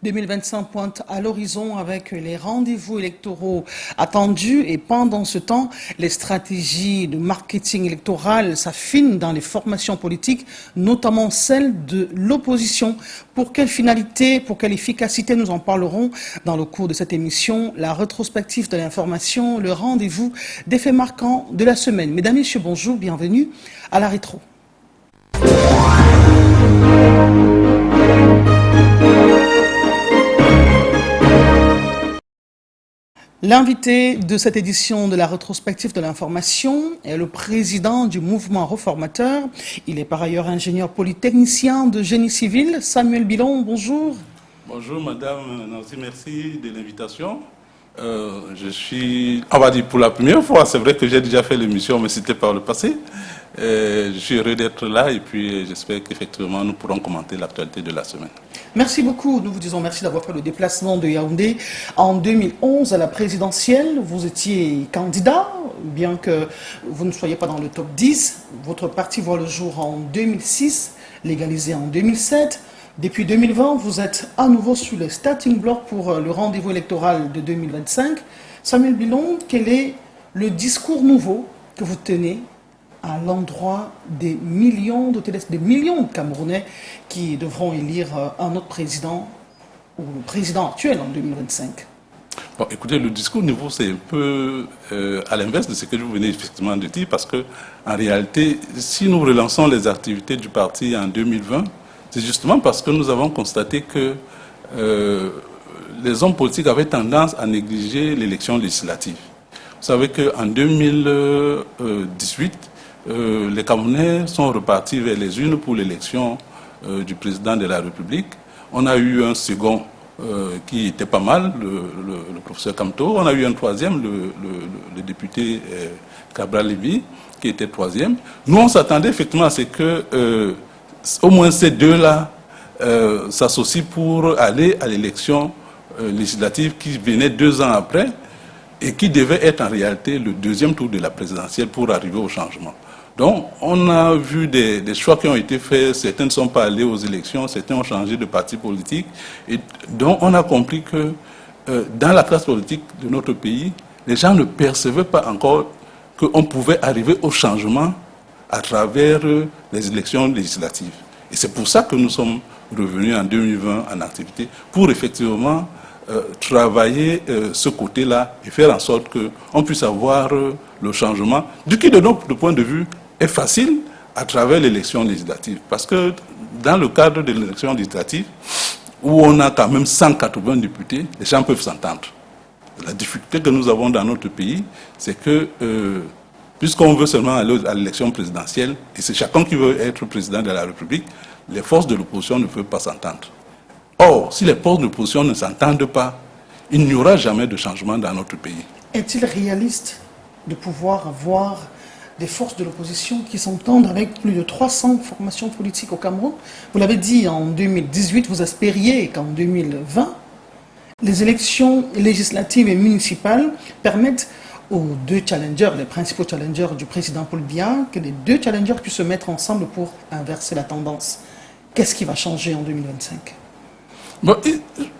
2025 pointe à l'horizon avec les rendez-vous électoraux attendus et pendant ce temps, les stratégies de marketing électoral s'affinent dans les formations politiques, notamment celles de l'opposition. Pour quelle finalité, pour quelle efficacité, nous en parlerons dans le cours de cette émission. La rétrospective de l'information, le rendez-vous des faits marquants de la semaine. Mesdames et messieurs, bonjour, bienvenue à la rétro. L'invité de cette édition de la rétrospective de l'information est le président du mouvement réformateur. Il est par ailleurs ingénieur polytechnicien de génie civil. Samuel Bilon, bonjour. Bonjour Madame Nancy, merci de l'invitation. Je suis, on va dire pour la première fois, c'est vrai que j'ai déjà fait l'émission, mais c'était par le passé. Je suis heureux d'être là et puis j'espère qu'effectivement nous pourrons commenter l'actualité de la semaine. Merci beaucoup. Nous vous disons merci d'avoir fait le déplacement de Yaoundé en 2011 à la présidentielle. Vous étiez candidat, bien que vous ne soyez pas dans le top 10. Votre parti voit le jour en 2006, légalisé en 2007. Depuis 2020, vous êtes à nouveau sur le starting block pour le rendez-vous électoral de 2025. Samuel Bilon, quel est le discours nouveau que vous tenez à l'endroit des millions de Camerounais qui devront élire un autre président ou le président actuel en 2025? Bon, écoutez, le discours nouveau, c'est un peu à l'inverse de ce que vous venez effectivement de dire, parce que en réalité, si nous relançons les activités du parti en 2020, c'est justement parce que nous avons constaté que les hommes politiques avaient tendance à négliger l'élection législative. Vous savez qu'en 2018, les Camerounais sont repartis vers les urnes pour l'élection du président de la République. On a eu un second qui était pas mal, le professeur Kamto. On a eu un troisième, le député Cabral Lévy, qui était troisième. Nous, on s'attendait effectivement à ce que au moins ces deux-là s'associent pour aller à l'élection législative qui venait 2 ans après et qui devait être en réalité le deuxième tour de la présidentielle pour arriver au changement. Donc, on a vu des choix qui ont été faits. Certains ne sont pas allés aux élections, certains ont changé de parti politique. Et donc, on a compris que dans la classe politique de notre pays, les gens ne percevaient pas encore qu'on pouvait arriver au changement à travers les élections législatives. Et c'est pour ça que nous sommes revenus en 2020 en activité, pour effectivement travailler ce côté-là et faire en sorte qu'on puisse avoir le changement, du qui de notre point de vue est facile à travers l'élection législative. Parce que dans le cadre de l'élection législative, où on a quand même 180 députés, les gens peuvent s'entendre. La difficulté que nous avons dans notre pays, c'est que puisqu'on veut seulement aller à l'élection présidentielle, et c'est chacun qui veut être président de la République, les forces de l'opposition ne peuvent pas s'entendre. Or, si les forces de l'opposition ne s'entendent pas, il n'y aura jamais de changement dans notre pays. Est-il réaliste de pouvoir avoir des forces de l'opposition qui s'entendent avec plus de 300 formations politiques au Cameroun? Vous l'avez dit, en 2018, vous espériez qu'en 2020, les élections législatives et municipales permettent aux deux challengers, les principaux challengers du président Paul Biya, que les deux challengers puissent se mettre ensemble pour inverser la tendance. Qu'est-ce qui va changer en 2025? Bon,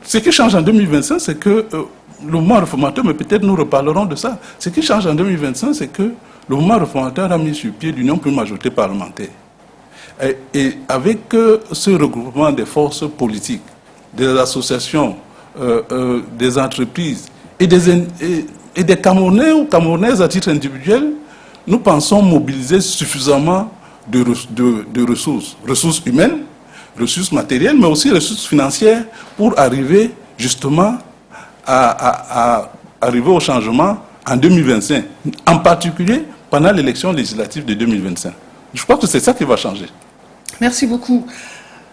ce qui change en 2025, c'est que le mouvement réformateur, mais peut-être nous reparlerons de ça, ce qui change en 2025, c'est que le mouvement réformateur a mis sur pied l'Union pour une majorité parlementaire. Et avec ce regroupement des forces politiques, des associations, des entreprises et des Camerounais ou Camerounaises à titre individuel, nous pensons mobiliser suffisamment de ressources humaines, ressources matérielles, mais aussi ressources financières pour arriver justement à arriver au changement en 2025, en particulier pendant l'élection législative de 2025. Je crois que c'est ça qui va changer. Merci beaucoup.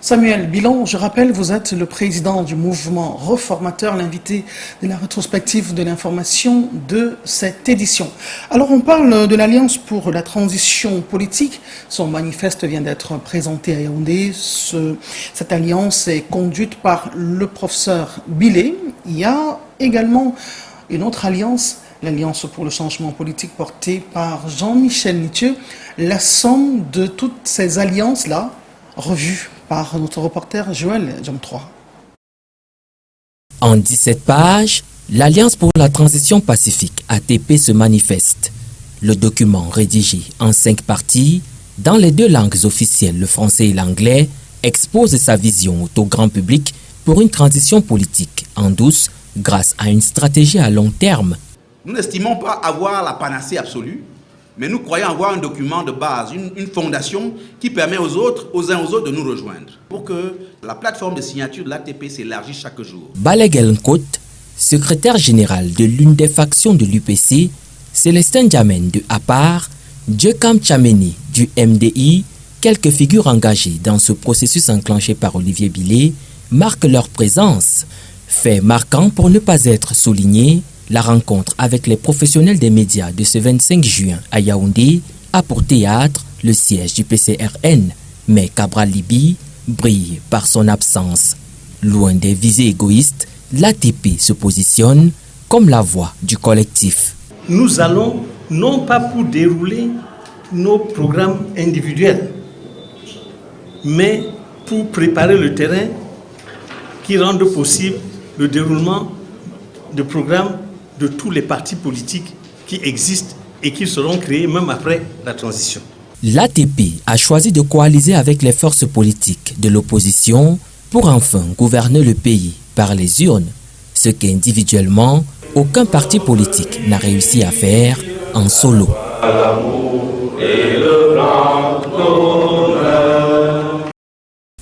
Samuel Bilon, je rappelle, vous êtes le président du mouvement réformateur, l'invité de la rétrospective de l'information de cette édition. Alors, on parle de l'Alliance pour la transition politique. Son manifeste vient d'être présenté à Yaoundé. Cette alliance est conduite par le professeur Bilé. Il y a également une autre alliance, l'Alliance pour le changement politique portée par Jean-Michel Nitieux. La somme de toutes ces alliances-là, revues par notre reporter Joël Diom 3. En 17 pages, l'Alliance pour la transition pacifique ATP se manifeste. Le document rédigé en 5 parties, dans les 2 langues officielles, le français et l'anglais, expose sa vision au grand public pour une transition politique en douce grâce à une stratégie à long terme. Nous n'estimons pas avoir la panacée absolue, mais nous croyons avoir un document de base, une fondation qui permet aux uns aux autres de nous rejoindre pour que la plateforme de signature de l'ATP s'élargisse chaque jour. Balek Nkot, secrétaire général de l'une des factions de l'UPC, Célestin Diamène de APAR, Djekam Tchameni du MDI, quelques figures engagées dans ce processus enclenché par Olivier Billet marquent leur présence. Fait marquant pour ne pas être souligné, la rencontre avec les professionnels des médias de ce 25 juin à Yaoundé a pour théâtre le siège du PCRN, mais Cabral Libi brille par son absence. Loin des visées égoïstes, l'ATP se positionne comme la voix du collectif. Nous allons non pas pour dérouler nos programmes individuels, mais pour préparer le terrain qui rende possible le déroulement de programmes de tous les partis politiques qui existent et qui seront créés même après la transition. L'ATP a choisi de coaliser avec les forces politiques de l'opposition pour enfin gouverner le pays par les urnes, ce qu'individuellement, aucun parti politique n'a réussi à faire en solo.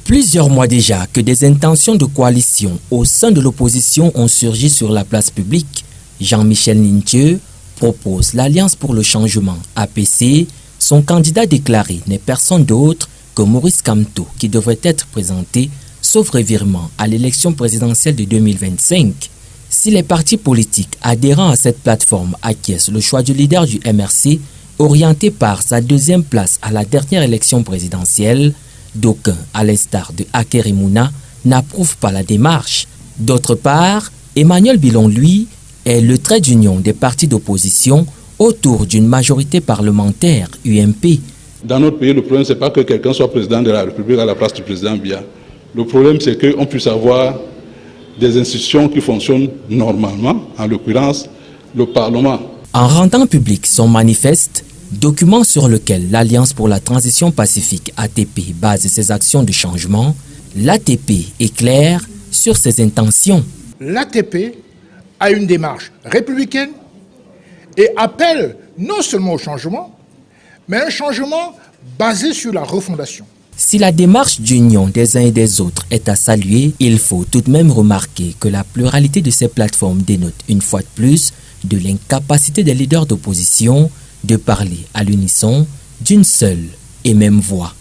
Plusieurs mois déjà que des intentions de coalition au sein de l'opposition ont surgi sur la place publique, Jean-Michel Ninthieu propose l'Alliance pour le changement APC. Son candidat déclaré n'est personne d'autre que Maurice Kamto qui devrait être présenté, sauf revirement, à l'élection présidentielle de 2025. Si les partis politiques adhérents à cette plateforme acquiescent le choix du leader du MRC, orienté par sa 2e place à la dernière élection présidentielle, d'aucuns, à l'instar de Aker Mouna, n'approuvent pas la démarche. D'autre part, Emmanuel Bilon, lui, est le trait d'union des partis d'opposition autour d'une majorité parlementaire UMP. Dans notre pays, le problème, ce n'est pas que quelqu'un soit président de la République à la place du président Biya. Le problème, c'est qu'on puisse avoir des institutions qui fonctionnent normalement, en l'occurrence le Parlement. En rendant public son manifeste, document sur lequel l'Alliance pour la transition pacifique ATP base ses actions de changement, l'ATP est claire sur ses intentions. L'ATP a une démarche républicaine et appelle non seulement au changement, mais un changement basé sur la refondation. Si la démarche d'union des uns et des autres est à saluer, il faut tout de même remarquer que la pluralité de ces plateformes dénote une fois de plus de l'incapacité des leaders d'opposition de parler à l'unisson d'une seule et même voix.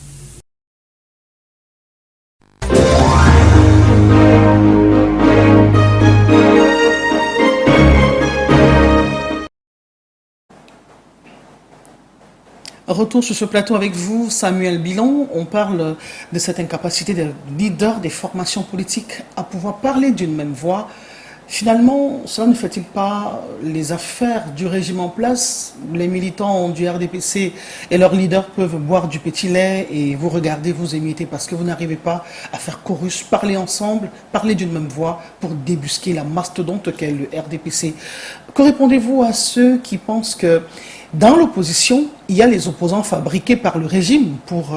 Retour sur ce plateau avec vous, Samuel Bilon. On parle de cette incapacité des leaders des formations politiques à pouvoir parler d'une même voix. Finalement, cela ne fait-il pas les affaires du régime en place? Les militants du RDPC et leurs leaders peuvent boire du petit lait et vous regarder, vous émietter parce que vous n'arrivez pas à faire chorus, parler ensemble, parler d'une même voix pour débusquer la mastodonte qu'est le RDPC. Que répondez-vous à ceux qui pensent que dans l'opposition, il y a les opposants fabriqués par le régime pour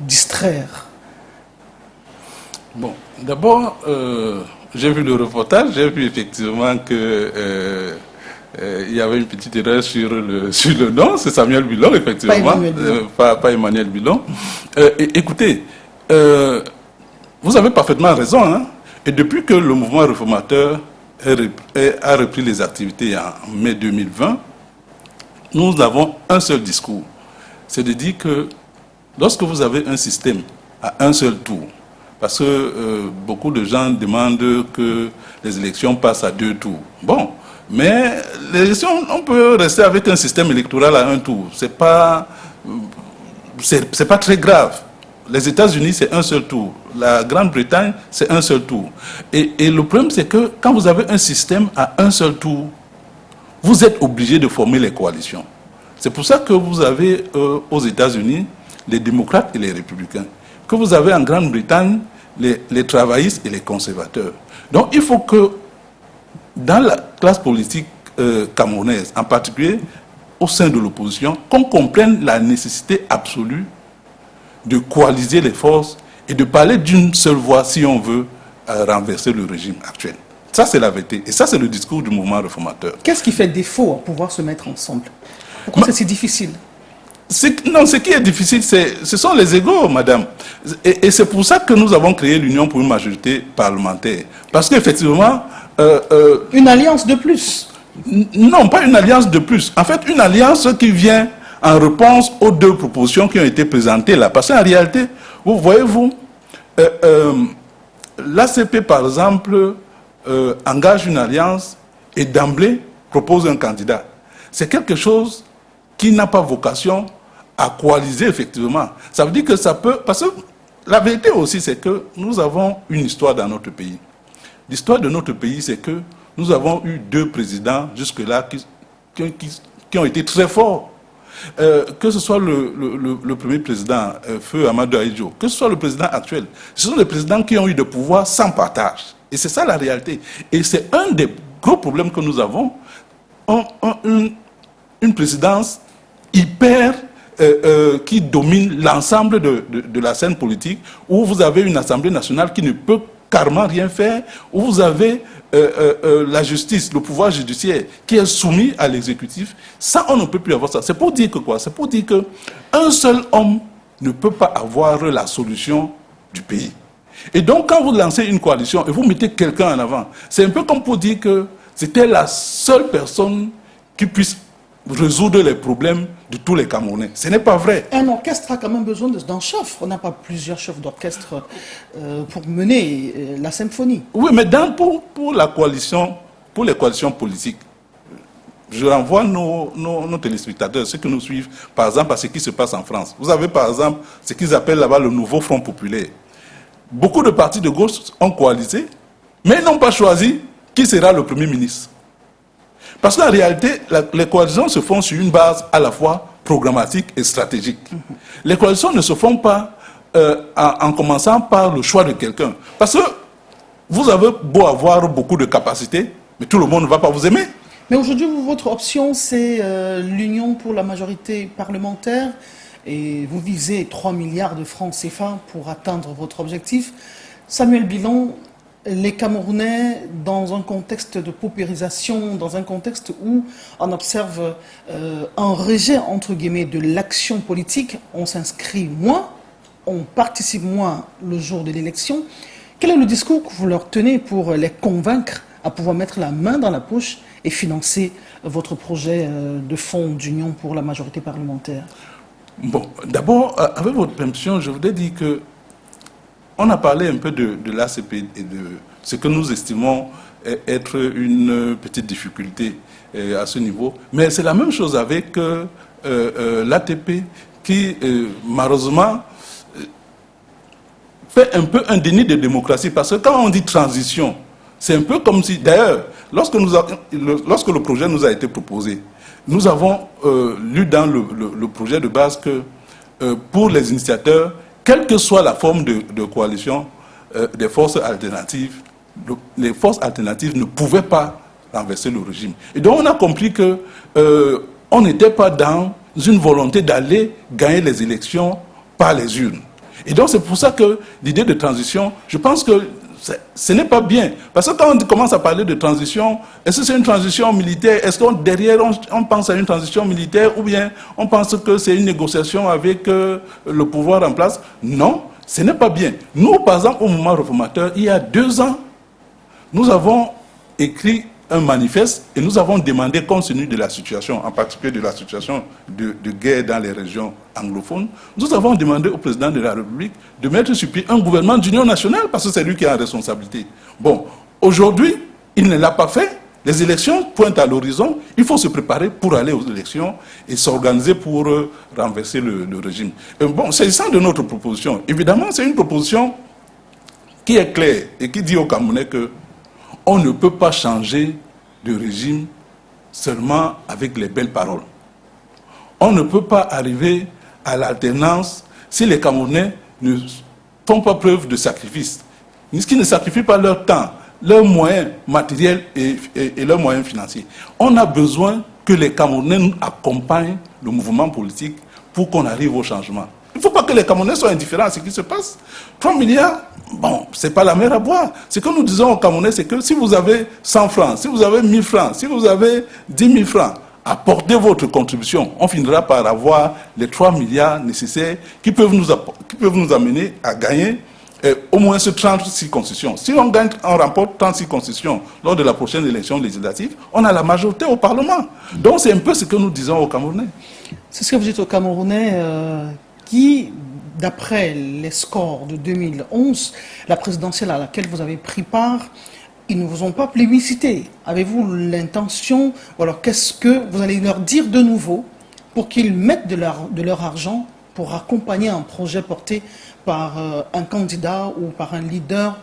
distraire? Bon, d'abord, j'ai vu le reportage, j'ai vu effectivement que il y avait une petite erreur sur le nom, c'est Samuel Bilon, effectivement, pas Emmanuel Bilon. Écoutez, vous avez parfaitement raison, hein, et depuis que le mouvement réformateur a repris les activités en mai 2020, nous avons un seul discours, c'est de dire que lorsque vous avez un système à un seul tour, parce que beaucoup de gens demandent que les élections passent à 2 tours. Bon, mais les élections, on peut rester avec un système électoral à un tour. C'est pas très grave. Les États-Unis, c'est un seul tour. La Grande-Bretagne, c'est un seul tour. Et le problème, c'est que quand vous avez un système à un seul tour, vous êtes obligé de former les coalitions. C'est pour ça que vous avez aux États-Unis les démocrates et les républicains. Que vous avez en Grande-Bretagne les travaillistes et les conservateurs. Donc il faut que dans la classe politique camerounaise, en particulier au sein de l'opposition, qu'on comprenne la nécessité absolue de coaliser les forces et de parler d'une seule voix si on veut renverser le régime actuel. Ça, c'est la vérité. Et ça, c'est le discours du mouvement réformateur. Qu'est-ce qui fait défaut à pouvoir se mettre ensemble? Pourquoi c'est si difficile? Non, ce qui est difficile, ce sont les égos, madame. Et c'est pour ça que nous avons créé l'Union pour une majorité parlementaire. Parce qu'effectivement... une alliance de plus? Non, pas une alliance de plus. En fait, une alliance qui vient en réponse aux deux propositions qui ont été présentées là. Parce qu'en réalité, vous voyez-vous, l'ACP, par exemple, engage une alliance et d'emblée propose un candidat. C'est quelque chose qui n'a pas vocation à coaliser, effectivement. Ça veut dire que ça peut... Parce que la vérité aussi, c'est que nous avons une histoire dans notre pays. L'histoire de notre pays, c'est que nous avons eu deux présidents jusque-là qui ont été très forts. Que ce soit le premier président, Feu Amadou Ahidjo, que ce soit le président actuel, ce sont des présidents qui ont eu des pouvoirs sans partage. Et c'est ça la réalité. Et c'est un des gros problèmes que nous avons. Une présidence hyper qui domine l'ensemble de la scène politique, où vous avez une Assemblée nationale qui ne peut carrément rien faire, où vous avez la justice, le pouvoir judiciaire qui est soumis à l'exécutif. Ça, on ne peut plus avoir ça. C'est pour dire que quoi? C'est pour dire qu'un seul homme ne peut pas avoir la solution du pays. Et donc, quand vous lancez une coalition et vous mettez quelqu'un en avant, c'est un peu comme pour dire que c'était la seule personne qui puisse résoudre les problèmes de tous les Camerounais. Ce n'est pas vrai. Un orchestre a quand même besoin d'un chef. On n'a pas plusieurs chefs d'orchestre pour mener la symphonie. Oui, mais pour la coalition, pour les coalitions politiques, je renvoie nos téléspectateurs, ceux qui nous suivent, par exemple, à ce qui se passe en France. Vous avez, par exemple, ce qu'ils appellent là-bas le nouveau Front populaire. Beaucoup de partis de gauche ont coalisé, mais n'ont pas choisi qui sera le Premier ministre. Parce qu'en réalité, les coalitions se font sur une base à la fois programmatique et stratégique. Les coalitions ne se font pas en commençant par le choix de quelqu'un. Parce que vous avez beau avoir beaucoup de capacités, mais tout le monde ne va pas vous aimer. Mais aujourd'hui, votre option, c'est l'Union pour la majorité parlementaire. Et vous visez 3 milliards de francs CFA pour atteindre votre objectif. Samuel Bilon, les Camerounais, dans un contexte de paupérisation, dans un contexte où on observe un rejet, entre guillemets, de l'action politique, on s'inscrit moins, on participe moins le jour de l'élection. Quel est le discours que vous leur tenez pour les convaincre à pouvoir mettre la main dans la poche et financer votre projet de fonds d'union pour la majorité parlementaire? Bon, d'abord, avec votre permission, je voudrais dire que on a parlé un peu de l'ACP et de ce que nous estimons être une petite difficulté à ce niveau. Mais c'est la même chose avec l'ATP qui, malheureusement, fait un peu un déni de démocratie. Parce que quand on dit transition, c'est un peu comme si, d'ailleurs, lorsque le projet nous a été proposé, nous avons lu dans le projet de base que pour les initiateurs, quelle que soit la forme de coalition des forces alternatives, les forces alternatives ne pouvaient pas renverser le régime. Et donc on a compris qu'on n'était pas dans une volonté d'aller gagner les élections par les urnes. Et donc c'est pour ça que l'idée de transition, je pense que ce n'est pas bien. Parce que quand on commence à parler de transition, est-ce que c'est une transition militaire? Est-ce que derrière on pense à une transition militaire ou bien on pense que c'est une négociation avec le pouvoir en place? Non, ce n'est pas bien. Nous, par exemple, au mouvement réformateur, il y a 2 ans, nous avons écrit un manifeste et nous avons demandé, compte tenu de la situation, en particulier de la situation de guerre dans les régions anglophones, nous avons demandé au président de la République de mettre sur pied un gouvernement d'union nationale parce que c'est lui qui a la responsabilité. Bon, aujourd'hui, il ne l'a pas fait. Les élections pointent à l'horizon. Il faut se préparer pour aller aux élections et s'organiser pour renverser le régime. Bon, s'agissant de notre proposition, évidemment, c'est une proposition qui est claire et qui dit aux Camerounais que on ne peut pas changer de régime seulement avec les belles paroles. On ne peut pas arriver à l'alternance si les Camerounais ne font pas preuve de sacrifice. qui ne sacrifient pas leur temps, leurs moyens matériels et leurs moyens financiers. On a besoin que les Camerounais nous accompagnent le mouvement politique pour qu'on arrive au changement. Il ne faut pas que les Camerounais soient indifférents à ce qui se passe. 3 milliards, bon, ce n'est pas la mer à boire. Ce que nous disons aux Camerounais, c'est que si vous avez 100 francs, si vous avez 1000 francs, si vous avez 10 000 francs, apportez votre contribution. On finira par avoir les 3 milliards nécessaires qui peuvent nous amener à gagner au moins 36 constitutions. Si on gagne, on remporte 36 constitutions lors de la prochaine élection législative, on a la majorité au Parlement. Donc c'est un peu ce que nous disons aux Camerounais. C'est ce que vous dites aux Camerounais qui, d'après les scores de 2011, la présidentielle à laquelle vous avez pris part, ils ne vous ont pas plébiscité. Avez-vous l'intention, ou alors qu'est-ce que vous allez leur dire de nouveau pour qu'ils mettent de leur argent pour accompagner un projet porté par un candidat ou par un leader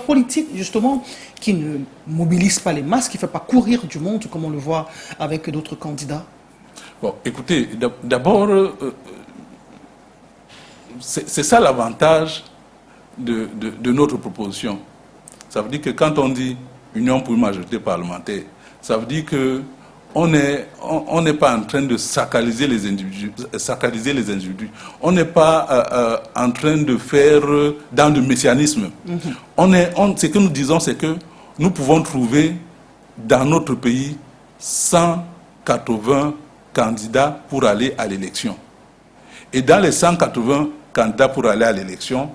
politique, justement, qui ne mobilise pas les masses, qui ne fait pas courir du monde, comme on le voit avec d'autres candidats? Bon, écoutez, d'abord, c'est ça l'avantage de notre proposition. Ça veut dire que quand on dit Union pour une majorité parlementaire, ça veut dire que on n'est pas en train de sacraliser les individus. On n'est pas en train de faire dans le messianisme. Ce que nous disons, c'est que nous pouvons trouver dans notre pays 180 candidats pour aller à l'élection. Et dans les 180 candidats pour aller à l'élection,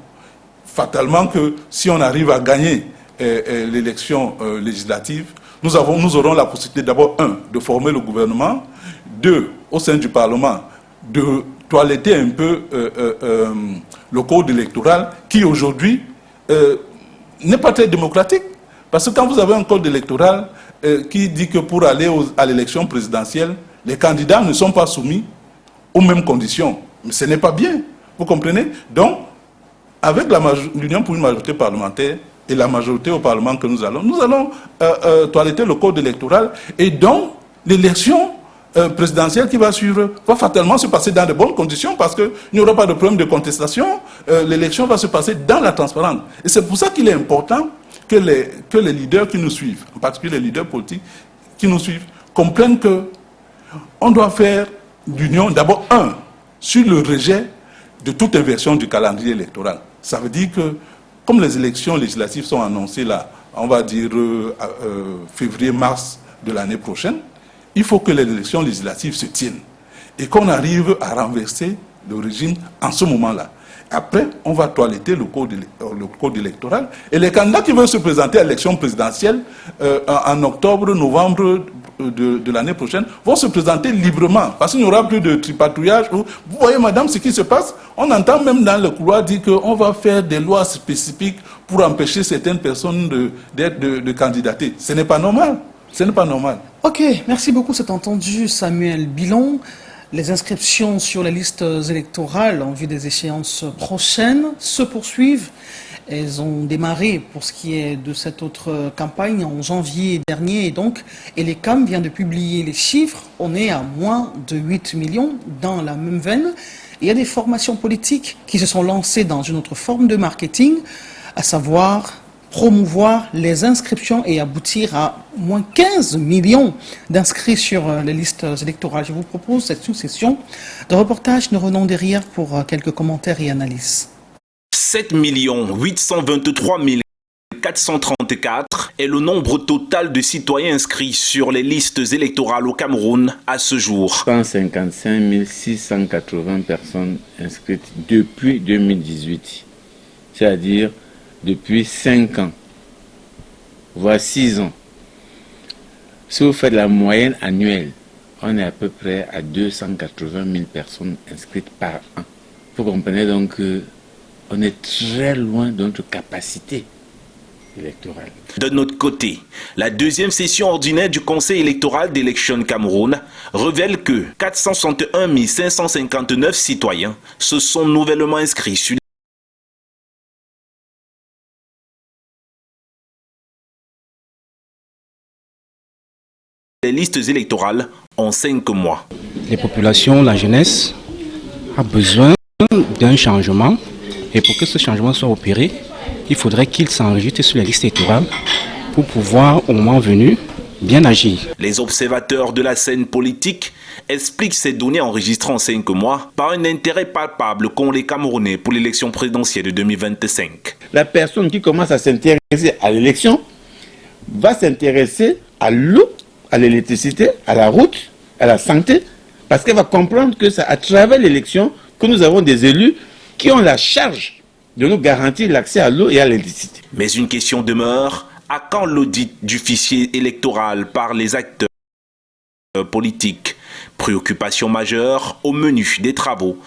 fatalement que si on arrive à gagner l'élection législative, nous aurons la possibilité d'abord, de former le gouvernement, 2, au sein du Parlement, de toiletter un peu le code électoral qui aujourd'hui n'est pas très démocratique. Parce que quand vous avez un code électoral qui dit que pour aller à l'élection présidentielle, les candidats ne sont pas soumis aux mêmes conditions. Mais ce n'est pas bien, vous comprenez? Donc, avec l'Union pour une majorité parlementaire, et la majorité au Parlement que nous allons toiletter le code électoral. Et donc, l'élection présidentielle qui va suivre va fatalement se passer dans de bonnes conditions parce qu'il n'y aura pas de problème de contestation. L'élection va se passer dans la transparence. Et c'est pour ça qu'il est important que les leaders qui nous suivent, en particulier les leaders politiques qui nous suivent, comprennent qu'on doit faire l'union, d'abord, sur le rejet de toute inversion du calendrier électoral. Ça veut dire que comme les élections législatives sont annoncées là, on va dire février-mars de l'année prochaine, il faut que les élections législatives se tiennent et qu'on arrive à renverser le régime en ce moment-là. Après, on va toiletter le code électoral et les candidats qui veulent se présenter à l'élection présidentielle en octobre, novembre de l'année prochaine vont se présenter librement parce qu'il n'y aura plus de tripatouillage. Vous voyez, madame, ce qui se passe, on entend même dans le couloir dire qu'on va faire des lois spécifiques pour empêcher certaines personnes de candidater. Ce n'est pas normal. Ce n'est pas normal. Ok, merci beaucoup, c'est entendu, Samuel Bilon. Les inscriptions sur les listes électorales en vue des échéances prochaines se poursuivent. Elles ont démarré pour ce qui est de cette autre campagne en janvier dernier. Et l'ECAM vient de publier les chiffres. On est à moins de 8 millions dans la même veine. Il y a des formations politiques qui se sont lancées dans une autre forme de marketing, à savoir promouvoir les inscriptions et aboutir à moins 15 millions d'inscrits sur les listes électorales. Je vous propose cette sous-session de reportage. Nous revenons derrière pour quelques commentaires et analyses. 7 823 434 est le nombre total de citoyens inscrits sur les listes électorales au Cameroun à ce jour. 155 680 personnes inscrites depuis 2018, c'est-à-dire depuis 5 ans, voire 6 ans. Si vous faites la moyenne annuelle, on est à peu près à 280 000 personnes inscrites par an. Vous comprenez donc qu'on est très loin de notre capacité électorale. De notre côté, la deuxième session ordinaire du Conseil électoral d'Élection Cameroun révèle que 461 559 citoyens se sont nouvellement inscrits sur les listes électorales en 5 mois. Les populations, la jeunesse a besoin d'un changement et pour que ce changement soit opéré, il faudrait qu'ils s'enregistrent sur les listes électorales pour pouvoir, au moment venu, bien agir. Les observateurs de la scène politique expliquent ces données enregistrées en 5 mois par un intérêt palpable qu'ont les Camerounais pour l'élection présidentielle de 2025. La personne qui commence à s'intéresser à l'élection va s'intéresser à l'eau, à l'électricité, à la route, à la santé, parce qu'elle va comprendre que c'est à travers l'élection que nous avons des élus qui ont la charge de nous garantir l'accès à l'eau et à l'électricité. Mais une question demeure, à quand l'audit du fichier électoral par les acteurs politiques? Préoccupation majeure au menu des travaux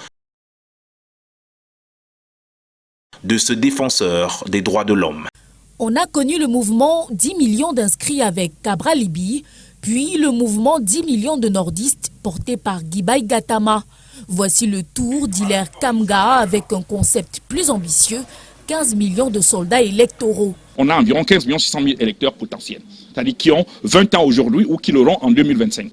de ce défenseur des droits de l'homme. On a connu le mouvement 10 millions d'inscrits avec Cabra Libi, puis le mouvement 10 millions de nordistes porté par Gibai Gatama. Voici le tour d'Hilaire Kamga avec un concept plus ambitieux, 15 millions de soldats électoraux. On a environ 15 600 000 électeurs potentiels, c'est-à-dire qui ont 20 ans aujourd'hui ou qui l'auront en 2025.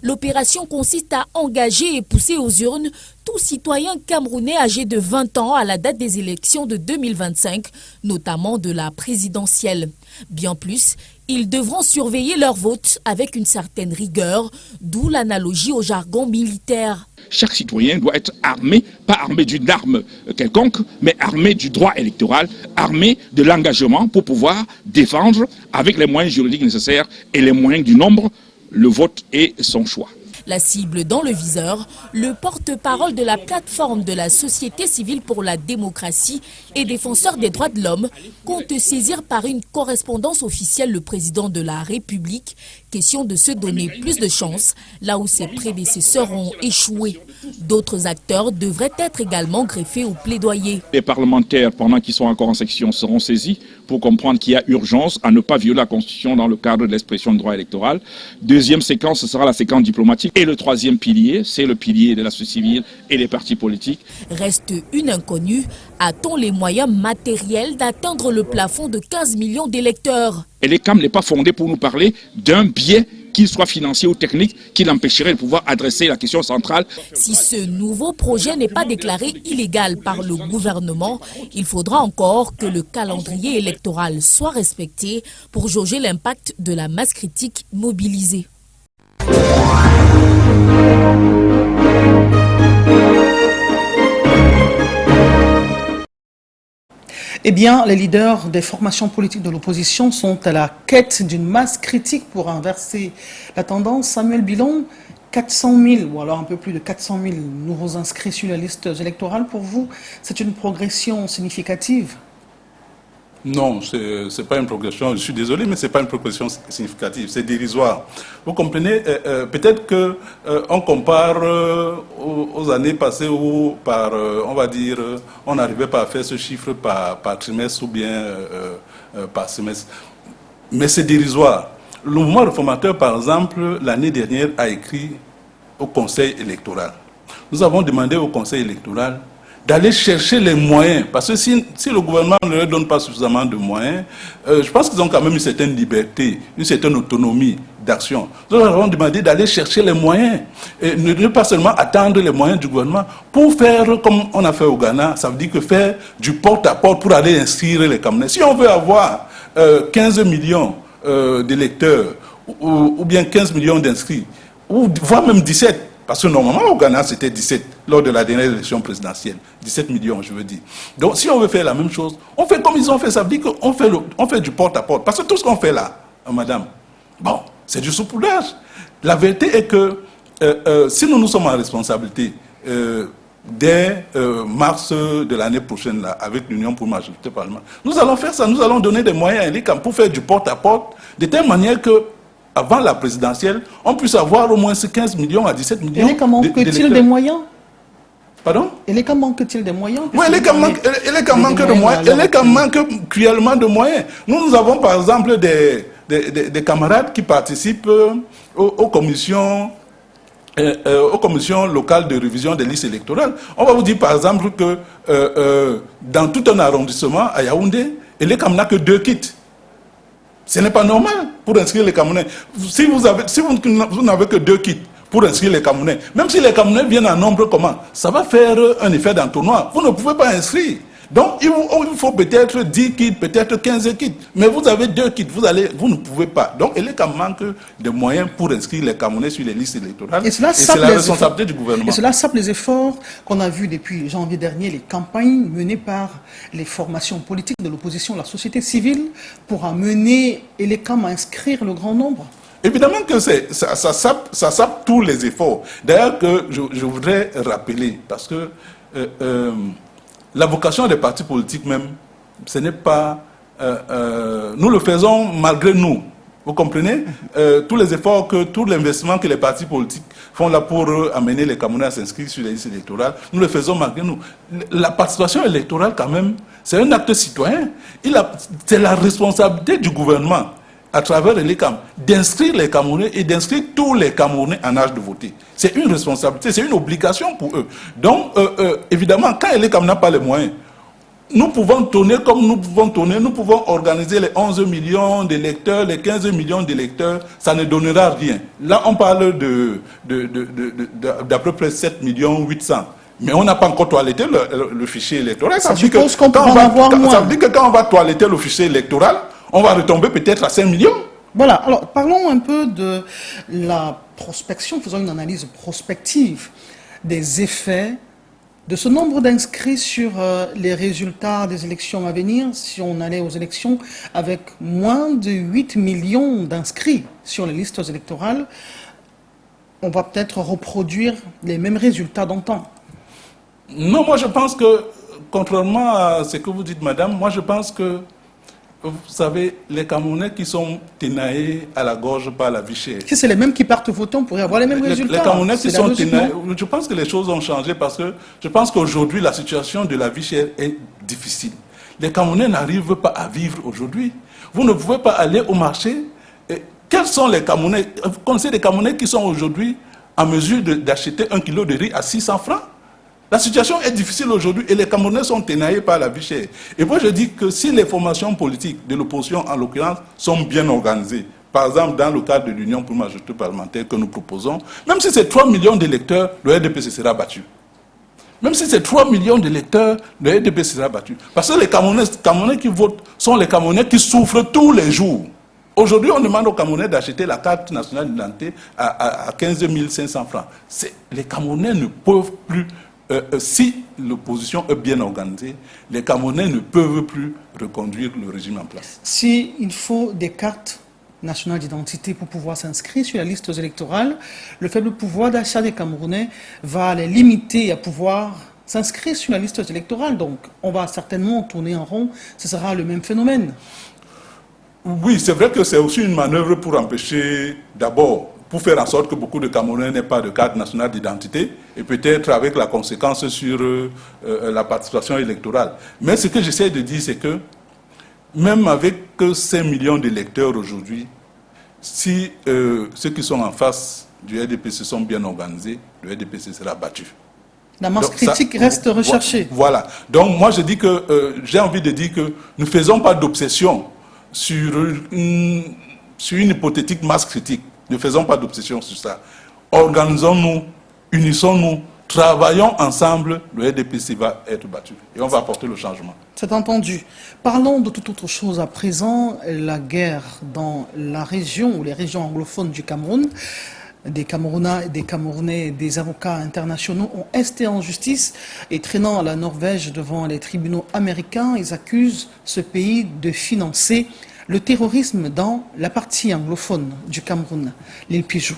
L'opération consiste à engager et pousser aux urnes tout citoyen camerounais âgé de 20 ans à la date des élections de 2025, notamment de la présidentielle. Bien plus, ils devront surveiller leur vote avec une certaine rigueur, d'où l'analogie au jargon militaire. Chaque citoyen doit être armé, pas armé d'une arme quelconque, mais armé du droit électoral, armé de l'engagement pour pouvoir défendre avec les moyens juridiques nécessaires et les moyens du nombre le vote et son choix. La cible dans le viseur, le porte-parole de la plateforme de la société civile pour la démocratie et défenseur des droits de l'homme, compte saisir par une correspondance officielle le président de la République. Question de se donner plus de chance là où ses prédécesseurs ont échoué. D'autres acteurs devraient être également greffés au plaidoyer. Les parlementaires, pendant qu'ils sont encore en section, seront saisis pour comprendre qu'il y a urgence à ne pas violer la Constitution dans le cadre de l'expression de droit électoral. Deuxième séquence, ce sera la séquence diplomatique. Et le troisième pilier, c'est le pilier de la société civile et des partis politiques. Reste une inconnue. A-t-on les moyens matériels d'atteindre le plafond de 15 millions d'électeurs? Et l'ECAM n'est pas fondé pour nous parler d'un biais, qu'il soit financier ou technique, qui l'empêcherait de pouvoir adresser la question centrale. Si ce nouveau projet n'est pas déclaré illégal par le gouvernement, il faudra encore que le calendrier électoral soit respecté pour jauger l'impact de la masse critique mobilisée. Eh bien, les leaders des formations politiques de l'opposition sont à la quête d'une masse critique pour inverser la tendance. Samuel Bilon, 400 000 ou alors un peu plus de 400 000 nouveaux inscrits sur les listes électorales, pour vous, c'est une progression significative? Non, ce n'est pas une progression, je suis désolé, mais ce n'est pas une progression significative, c'est dérisoire. Vous comprenez, peut-être qu'on compare aux années passées où, on va dire, on n'arrivait pas à faire ce chiffre par trimestre ou bien par semestre. Mais c'est dérisoire. Le mouvement réformateur, par exemple, l'année dernière, a écrit au Conseil électoral. Nous avons demandé au Conseil électoral d'aller chercher les moyens. Parce que si le gouvernement ne leur donne pas suffisamment de moyens, je pense qu'ils ont quand même une certaine liberté, une certaine autonomie d'action. Nous leur avons demandé d'aller chercher les moyens. Et ne pas seulement attendre les moyens du gouvernement pour faire comme on a fait au Ghana. Ça veut dire que faire du porte-à-porte pour aller inscrire les Camerounais. Si on veut avoir 15 millions d'électeurs ou bien 15 millions d'inscrits, ou voire même 17, parce que normalement au Ghana c'était 17 lors de la dernière élection présidentielle, 17 millions je veux dire. Donc si on veut faire la même chose, on fait comme ils ont fait, ça veut dire qu'on fait du porte-à-porte. Parce que tout ce qu'on fait là, madame, bon, c'est du saupoudrage. La vérité est que si nous sommes en responsabilité, dès mars de l'année prochaine, là, avec l'Union pour majorité parlementaire, nous allons faire ça, nous allons donner des moyens à l'ICAM pour faire du porte-à-porte, de telle manière que avant la présidentielle, on puisse avoir au moins 15 millions à 17 millions. Et les Camerounais manque-t-il des moyens? Pardon? Et les Camerounais manque-t-il des moyens? Oui, les Camerounais manquent de moyens. Et les Camerounais manquent cruellement de moyens. Nous avons par exemple des camarades qui participent aux commissions locales de révision des listes électorales. On va vous dire par exemple que dans tout un arrondissement à Yaoundé, les Camerounais n'ont que 2 kits. Ce n'est pas normal pour inscrire les Camerounais. Si vous n'avez que 2 kits pour inscrire les Camerounais, même si les Camerounais viennent en nombre comment, ça va faire un effet d'entonnoir. Vous ne pouvez pas inscrire. Donc, il faut peut-être 10 kits, peut-être 15 kits. Mais vous avez 2 kits, vous ne pouvez pas. Donc, il est quand manque de moyens pour inscrire les Camerounais sur les listes électorales. Et c'est la responsabilité du gouvernement. Et cela sape les efforts qu'on a vus depuis janvier dernier, les campagnes menées par les formations politiques de l'opposition, la société civile, pour amener Elekam à inscrire le grand nombre. Évidemment que ça sape tous les efforts. D'ailleurs, que je voudrais rappeler, parce que la vocation des partis politiques même, ce n'est pas... nous le faisons malgré nous. Vous comprenez? Tous les efforts, tout l'investissement que les partis politiques font là pour amener les Camerounais à s'inscrire sur les listes électorales, nous le faisons malgré nous. La participation électorale, quand même, c'est un acte citoyen. C'est la responsabilité du gouvernement, à travers l'ECAM, d'inscrire les Camerounais et d'inscrire tous les Camerounais en âge de voter. C'est une responsabilité, c'est une obligation pour eux. Donc, évidemment, quand l'ECAM n'a pas les moyens, nous pouvons tourner comme nous pouvons tourner, nous pouvons organiser les 11 millions d'électeurs, les 15 millions d'électeurs, ça ne donnera rien. Là, on parle d'à peu près 7 800 000. Mais on n'a pas encore toiletté le fichier électoral. Ça veut dire que quand on va toiletter le fichier électoral, on va retomber peut-être à 5 millions. Voilà, alors parlons un peu de la prospection, faisons une analyse prospective des effets de ce nombre d'inscrits sur les résultats des élections à venir. Si on allait aux élections avec moins de 8 millions d'inscrits sur les listes électorales, on va peut-être reproduire les mêmes résultats d'antan. Non, moi je pense que, contrairement à ce que vous dites, madame, moi je pense que, vous savez, les Camerounais qui sont tenaillés à la gorge par la vie chère. Si c'est les mêmes qui partent voter, on pourrait avoir les mêmes résultats. Les Camerounais qui sont tenaillés, je pense que les choses ont changé parce que je pense qu'aujourd'hui, la situation de la vie chère est difficile. Les Camerounais n'arrivent pas à vivre aujourd'hui. Vous ne pouvez pas aller au marché. Quels sont les Camerounais? Vous connaissez des Camerounais qui sont aujourd'hui en mesure d'acheter 1 kilo de riz à 600 francs? La situation est difficile aujourd'hui et les Camerounais sont tenaillés par la vie chère. Et moi je dis que si les formations politiques de l'opposition, en l'occurrence, sont bien organisées, par exemple dans le cadre de l'Union pour la majorité parlementaire que nous proposons, même si c'est 3 millions d'électeurs, le RDPC sera battu. Même si c'est 3 millions d'électeurs, le RDPC sera battu. Parce que les Camerounais qui votent sont les Camerounais qui souffrent tous les jours. Aujourd'hui, on demande aux Camerounais d'acheter la carte nationale d'identité à 15 500 francs. Les Camerounais ne peuvent plus... si l'opposition est bien organisée, les Camerounais ne peuvent plus reconduire le régime en place. S'il faut des cartes nationales d'identité pour pouvoir s'inscrire sur les listes électorales, le faible pouvoir d'achat des Camerounais va les limiter à pouvoir s'inscrire sur la liste électorale. Donc, on va certainement tourner en rond, ce sera le même phénomène. Oui, c'est vrai que c'est aussi une manœuvre pour empêcher, d'abord, pour faire en sorte que beaucoup de Camerounais n'aient pas de carte nationale d'identité et peut-être avec la conséquence sur la participation électorale. Mais ce que j'essaie de dire, c'est que même avec 5 millions d'électeurs aujourd'hui, si ceux qui sont en face du RDPC sont bien organisés, le RDPC sera battu. La masse critique reste recherchée. Voilà. Donc moi je dis que j'ai envie de dire que nous ne faisons pas d'obsession sur une hypothétique masse critique. Ne faisons pas d'obsession sur ça. Organisons-nous, unissons-nous, travaillons ensemble, le RDPC va être battu et on va apporter le changement. C'est entendu. Parlons de toute autre chose à présent, la guerre dans la région ou les régions anglophones du Cameroun. Des Camerounais, des Camerounais, des avocats internationaux ont esté en justice et traînant la Norvège devant les tribunaux américains, ils accusent ce pays de financer le terrorisme dans la partie anglophone du Cameroun, l'île Pijou.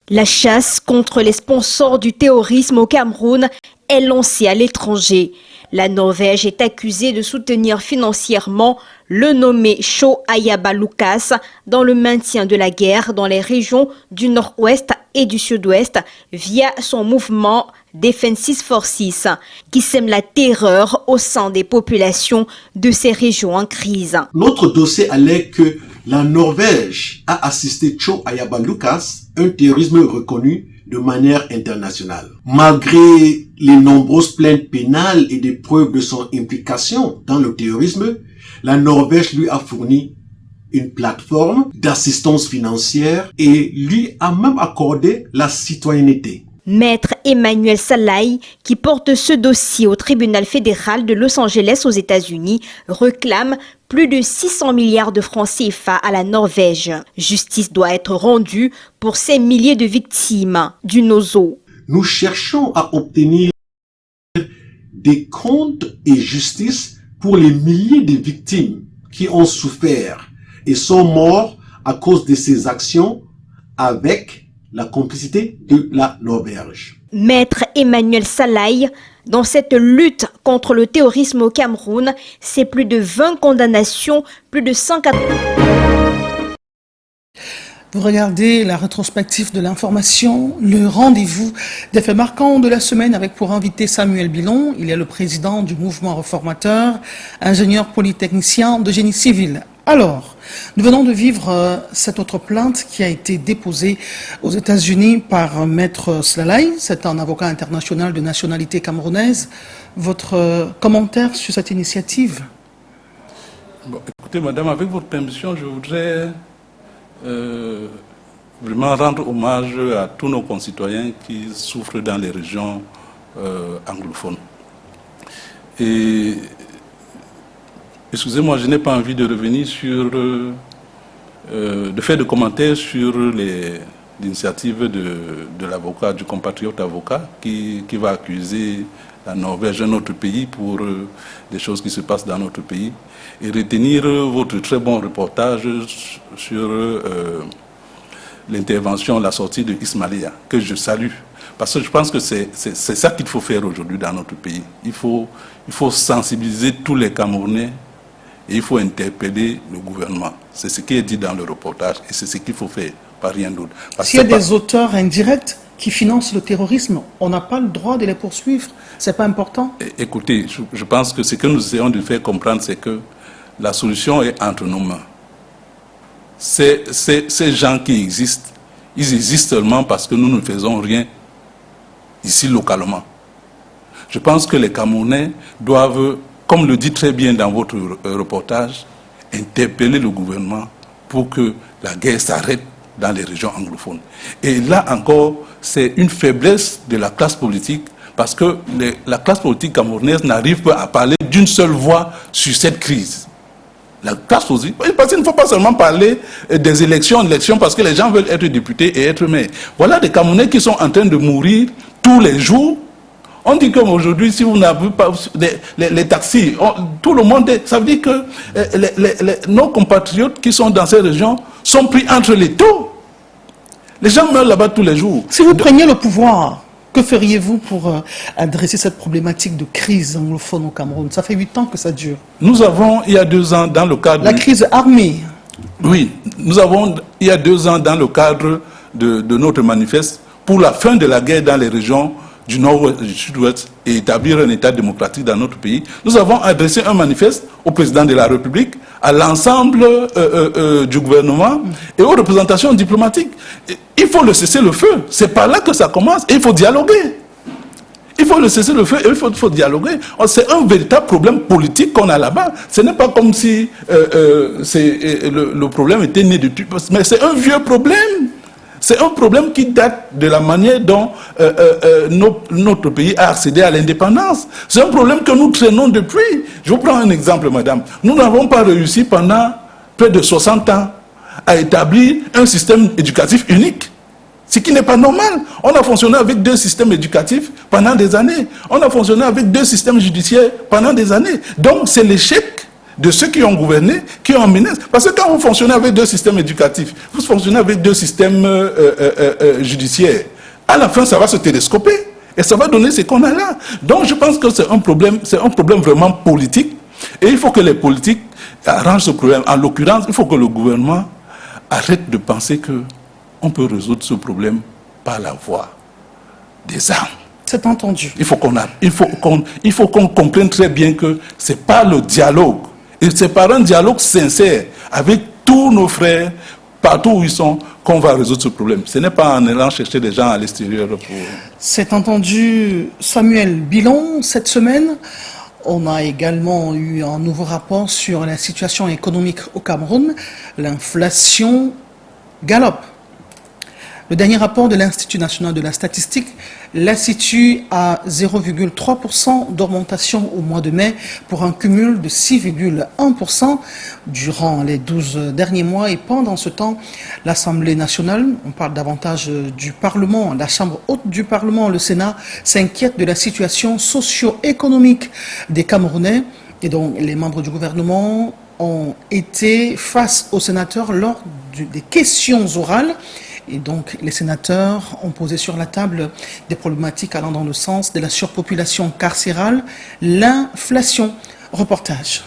La chasse contre les sponsors du terrorisme au Cameroun est lancée à l'étranger. La Norvège est accusée de soutenir financièrement le nommé Shaw Ayaba Lucas dans le maintien de la guerre dans les régions du nord-ouest et du sud-ouest via son mouvement Defensive Forces qui sème la terreur au sein des populations de ces régions en crise. Notre dossier allait que la Norvège a assisté Shaw Ayaba Lucas, un terrorisme reconnu de manière internationale. Malgré les nombreuses plaintes pénales et des preuves de son implication dans le terrorisme, la Norvège lui a fourni une plateforme d'assistance financière et lui a même accordé la citoyenneté. Maître Emmanuel Salaï, qui porte ce dossier au tribunal fédéral de Los Angeles aux États-Unis, réclame plus de 600 milliards de francs CFA à la Norvège. Justice doit être rendue pour ces milliers de victimes du Nozo. Nous cherchons à obtenir des comptes et justice pour les milliers de victimes qui ont souffert et sont morts à cause de ces actions avec la complicité de la Norvège. Maître Emmanuel Salaï, dans cette lutte contre le terrorisme au Cameroun, c'est plus de 20 condamnations, plus de 180... Vous regardez la rétrospective de l'information, le rendez-vous des faits marquants de la semaine avec pour invité Samuel Bilon. Il est le président du mouvement réformateur, ingénieur polytechnicien de génie civil. Alors, nous venons de vivre cette autre plainte qui a été déposée aux États-Unis par Maître Salaï. C'est un avocat international de nationalité camerounaise. Votre commentaire sur cette initiative? Bon, écoutez, madame, avec votre permission, je voudrais vraiment rendre hommage à tous nos concitoyens qui souffrent dans les régions anglophones. Et excusez-moi, je n'ai pas envie de revenir sur, de faire de commentaires sur l'initiative de l'avocat, du compatriote avocat, qui va accuser la Norvège, un autre pays, pour des choses qui se passent dans notre pays, et retenir votre très bon reportage sur l'intervention, la sortie de Ismaïla, que je salue. Parce que je pense que c'est ça qu'il faut faire aujourd'hui dans notre pays. Il faut sensibiliser tous les Camerounais et il faut interpeller le gouvernement. C'est ce qui est dit dans le reportage et c'est ce qu'il faut faire, pas rien d'autre. S'il y a des auteurs indirects qui financent le terrorisme, on n'a pas le droit de les poursuivre. C'est pas important? Écoutez, je pense que ce que nous essayons de faire comprendre, c'est que la solution est entre nos mains. Ces gens qui existent, ils existent seulement parce que nous ne faisons rien ici localement. Je pense que les Camerounais doivent, comme le dit très bien dans votre reportage, interpeller le gouvernement pour que la guerre s'arrête dans les régions anglophones. Et là encore, c'est une faiblesse de la classe politique parce que la classe politique camerounaise n'arrive pas à parler d'une seule voix sur cette crise. La classe politique, parce qu'il ne faut pas seulement parler des élections parce que les gens veulent être députés et être maires. Voilà des Camerounais qui sont en train de mourir tous les jours. On dit qu'aujourd'hui, si vous n'avez pas les taxis, tout le monde, ça veut dire que nos compatriotes qui sont dans ces régions sont pris entre les taux. Les gens meurent là-bas tous les jours. Si vous preniez le pouvoir, que feriez-vous pour adresser cette problématique de crise anglophone au Cameroun? Ça fait 8 ans que ça dure. Nous avons, il y a 2 ans, dans le cadre... La crise armée. Oui, nous avons, il y a 2 ans, dans le cadre de notre manifeste, pour la fin de la guerre dans les régions du Nord-Ouest et du Sud-Ouest et établir un État démocratique dans notre pays, nous avons adressé un manifeste au président de la République, à l'ensemble du gouvernement et aux représentations diplomatiques. Il faut le cesser le feu. C'est par là que ça commence et il faut dialoguer. Il faut le cesser le feu et il faut dialoguer. C'est un véritable problème politique qu'on a là-bas. Ce n'est pas comme si le problème était né de tout, mais c'est un vieux problème. C'est un problème qui date de la manière dont notre pays a accédé à l'indépendance. C'est un problème que nous traînons depuis. Je vous prends un exemple, madame. Nous n'avons pas réussi pendant près de 60 ans à établir un système éducatif unique. Ce qui n'est pas normal. On a fonctionné avec 2 systèmes éducatifs pendant des années. On a fonctionné avec 2 systèmes judiciaires pendant des années. Donc c'est l'échec de ceux qui ont gouverné, qui ont mené. Parce que quand vous fonctionnez avec 2 systèmes éducatifs, vous fonctionnez avec 2 systèmes judiciaires, à la fin, ça va se télescoper et ça va donner ce qu'on a là. Donc, je pense que c'est un problème vraiment politique et il faut que les politiques arrangent ce problème. En l'occurrence, il faut que le gouvernement arrête de penser qu'on peut résoudre ce problème par la voie des armes. C'est entendu. Il faut qu'on comprenne très bien que ce n'est pas le dialogue. Et c'est par un dialogue sincère avec tous nos frères, partout où ils sont, qu'on va résoudre ce problème. Ce n'est pas en allant chercher des gens à l'extérieur pour... C'est entendu. Samuel Bilon, cette semaine, on a également eu un nouveau rapport sur la situation économique au Cameroun. L'inflation galope. Le dernier rapport de l'Institut national de la statistique la situe à 0,3% d'augmentation au mois de mai pour un cumul de 6,1% durant les 12 derniers mois. Et pendant ce temps, l'Assemblée nationale, on parle davantage du Parlement, la Chambre haute du Parlement, le Sénat, s'inquiète de la situation socio-économique des Camerounais. Et donc les membres du gouvernement ont été face aux sénateurs lors des questions orales. Et donc, les sénateurs ont posé sur la table des problématiques allant dans le sens de la surpopulation carcérale, l'inflation. Reportage.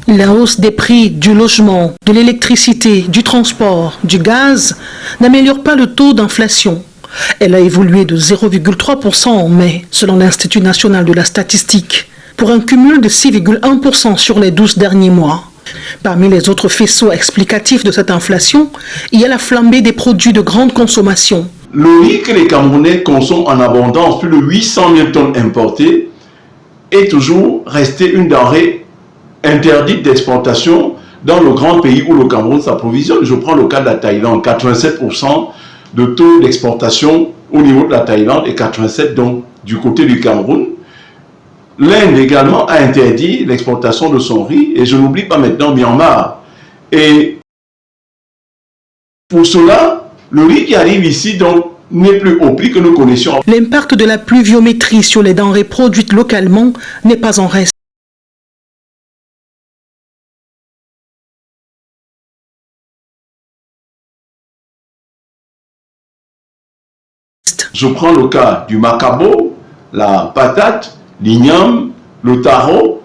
La hausse des prix du logement, de l'électricité, du transport, du gaz n'améliore pas le taux d'inflation. Elle a évolué de 0,3% en mai, selon l'Institut national de la statistique, pour un cumul de 6,1% sur les 12 derniers mois. Parmi les autres faisceaux explicatifs de cette inflation, il y a la flambée des produits de grande consommation. Le riz que les Camerounais consomment en abondance, plus de 800 000 tonnes importées, est toujours resté une denrée interdite d'exportation dans le grand pays où le Cameroun s'approvisionne. Je prends le cas de la Thaïlande, 87% de taux d'exportation au niveau de la Thaïlande et 87% donc du côté du Cameroun. L'Inde également a interdit l'exportation de son riz, et je n'oublie pas maintenant Myanmar. Et pour cela, le riz qui arrive ici donc n'est plus au prix que nous connaissions. L'impact de la pluviométrie sur les denrées produites localement n'est pas en reste. Je prends le cas du macabo, la patate, l'igname, le taro,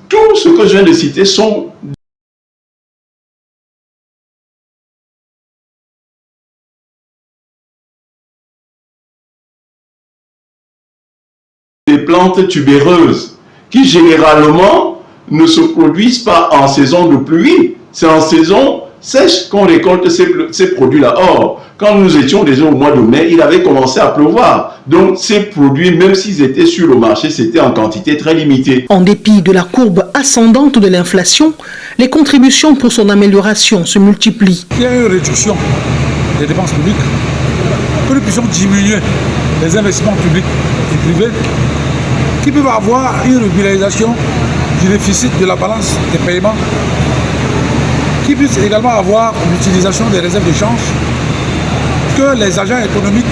tout ce que je viens de citer sont des plantes tubéreuses qui généralement ne se produisent pas en saison de pluie, c'est en saison sèche qu'on récolte ces produits-là. Or, quand nous étions déjà au mois de mai, il avait commencé à pleuvoir. Donc, ces produits, même s'ils étaient sur le marché, c'était en quantité très limitée. En dépit de la courbe ascendante de l'inflation, les contributions pour son amélioration se multiplient. Il y a une réduction des dépenses publiques, que nous puissions diminuer les investissements publics et privés, qui peuvent avoir une régularisation du déficit de la balance des paiements, qui puissent également avoir l'utilisation des réserves de change, que les agents économiques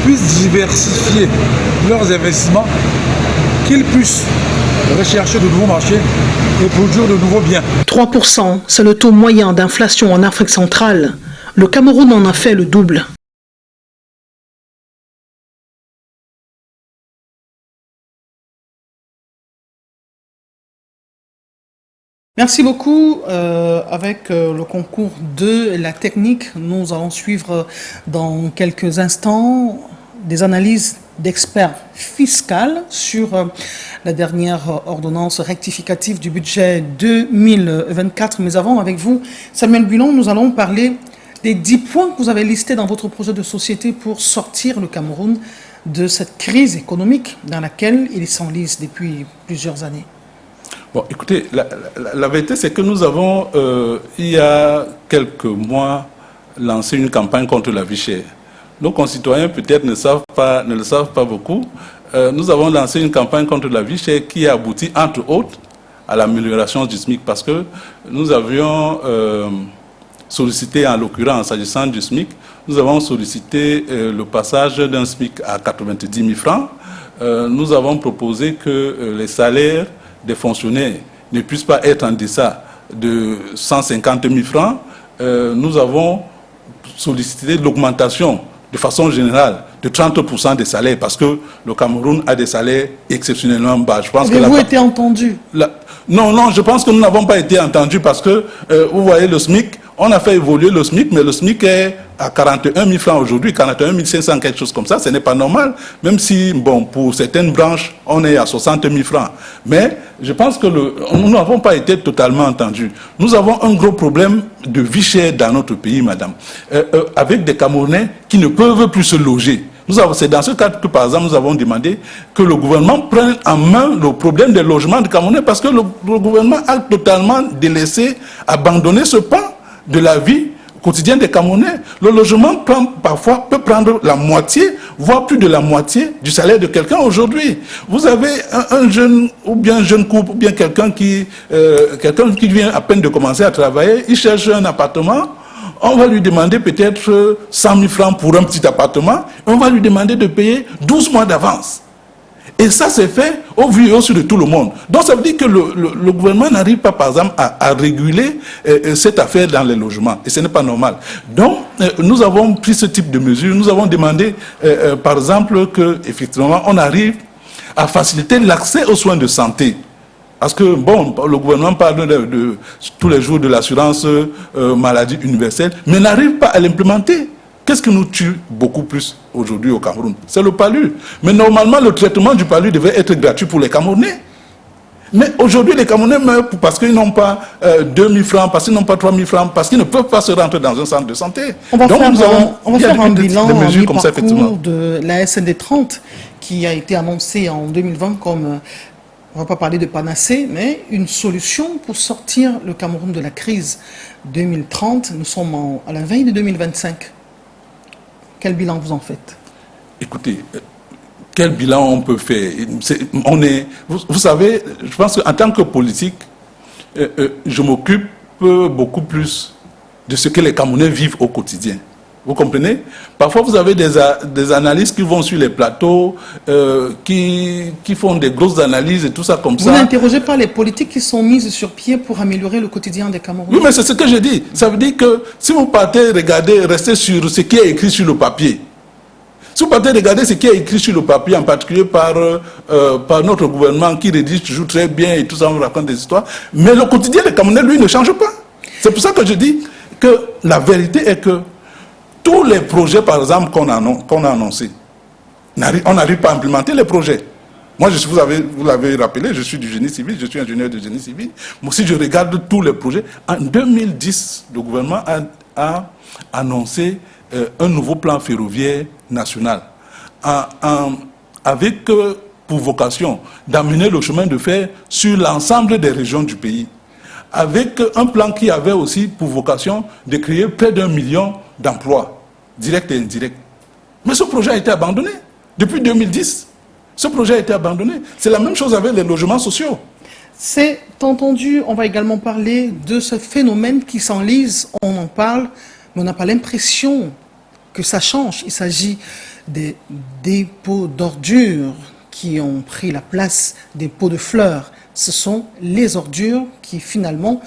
puissent diversifier leurs investissements, qu'ils puissent rechercher de nouveaux marchés et produire de nouveaux biens. 3%, c'est le taux moyen d'inflation en Afrique centrale. Le Cameroun en a fait le double. Merci beaucoup. Avec le concours de la technique, nous allons suivre dans quelques instants des analyses d'experts fiscaux sur la dernière ordonnance rectificative du budget 2024. Mais avant, avec vous, Samuel Bulon, nous allons parler des 10 points que vous avez listés dans votre projet de société pour sortir le Cameroun de cette crise économique dans laquelle il s'enlise depuis plusieurs années. Bon, écoutez, la vérité, c'est que nous avons, il y a quelques mois, lancé une campagne contre la vie chère. Nos concitoyens, peut-être, ne le savent pas beaucoup. Nous avons lancé une campagne contre la vie chère qui a abouti, entre autres, à l'amélioration du SMIC, parce que nous avions sollicité, en l'occurrence, s'agissant du SMIC, nous avons sollicité le passage d'un SMIC à 90 000 francs. Nous avons proposé que les salaires des fonctionnaires ne puissent pas être en deçà de 150 000 francs. Nous avons sollicité l'augmentation de façon générale de 30% des salaires parce que le Cameroun a des salaires exceptionnellement bas. Avez-vous été entendu? Non, je pense que nous n'avons pas été entendus parce que, vous voyez, le SMIC, on a fait évoluer le SMIC, mais le SMIC est à 41 000 francs aujourd'hui, 41 500, quelque chose comme ça, ce n'est pas normal, même si, bon, pour certaines branches, on est à 60 000 francs. Mais je pense que nous n'avons pas été totalement entendus. Nous avons un gros problème de vie chère dans notre pays, madame, avec des Camerounais qui ne peuvent plus se loger. C'est dans ce cadre que, par exemple, nous avons demandé que le gouvernement prenne en main le problème des logements des Camerounais parce que le gouvernement a totalement délaissé, abandonné ce pan de la vie quotidien des Camerounais. Le logement peut prendre la moitié, voire plus de la moitié du salaire de quelqu'un aujourd'hui. Vous avez un jeune, ou bien un jeune couple, ou bien quelqu'un qui vient à peine de commencer à travailler, il cherche un appartement, on va lui demander peut-être 100 000 francs pour un petit appartement, on va lui demander de payer 12 mois d'avance. Et ça, c'est fait au vu et au su de tout le monde. Donc, ça veut dire que le gouvernement n'arrive pas, par exemple, à réguler cette affaire dans les logements. Et ce n'est pas normal. Donc, nous avons pris ce type de mesures. Nous avons demandé, par exemple, qu'effectivement, on arrive à faciliter l'accès aux soins de santé. Parce que, bon, le gouvernement parle de tous les jours de l'assurance maladie universelle, mais n'arrive pas à l'implémenter. Qu'est-ce qui nous tue beaucoup plus aujourd'hui au Cameroun? C'est le palu. Mais normalement, le traitement du palu devait être gratuit pour les Camerounais. Mais aujourd'hui, les Camerounais meurent parce qu'ils n'ont pas 2 000 francs, parce qu'ils n'ont pas 3 000 francs, parce qu'ils ne peuvent pas se rentrer dans un centre de santé. On va faire un bilan de la SND 30 qui a été annoncée en 2020 comme, on ne va pas parler de panacée, mais une solution pour sortir le Cameroun de la crise 2030. Nous sommes à la veille de 2025. Quel bilan vous en faites? Écoutez, quel bilan on peut faire? Vous savez, je pense qu'en tant que politique, je m'occupe beaucoup plus de ce que les Camerounais vivent au quotidien. Vous comprenez? Parfois, vous avez des analystes qui vont sur les plateaux, qui font des grosses analyses et tout ça comme ça. Vous n'interrogez pas les politiques qui sont mises sur pied pour améliorer le quotidien des Camerounais? Oui, mais c'est ce que je dis. Ça veut dire que si vous partez restez sur ce qui est écrit sur le papier. Si vous partez regarder ce qui est écrit sur le papier, en particulier par notre gouvernement qui rédige toujours très bien et tout ça, on raconte des histoires, mais le quotidien des Camerounais, lui, ne change pas. C'est pour ça que je dis que la vérité est que tous les projets, par exemple, qu'on a annoncés, on n'arrive pas à implémenter les projets. Moi, vous l'avez rappelé, je suis du génie civil, je suis ingénieur de génie civil. Moi, si je regarde tous les projets, en 2010, le gouvernement a annoncé un nouveau plan ferroviaire national, avec pour vocation d'amener le chemin de fer sur l'ensemble des régions du pays, avec un plan qui avait aussi pour vocation de créer près d'1 million d'emplois, directs et indirects. Mais ce projet a été abandonné. Depuis 2010, ce projet a été abandonné. C'est la même chose avec les logements sociaux. C'est entendu, on va également parler de ce phénomène qui s'enlise, on en parle, mais on n'a pas l'impression que ça change. Il s'agit des dépôts d'ordures qui ont pris la place des pots de fleurs. Ce sont les ordures qui finalement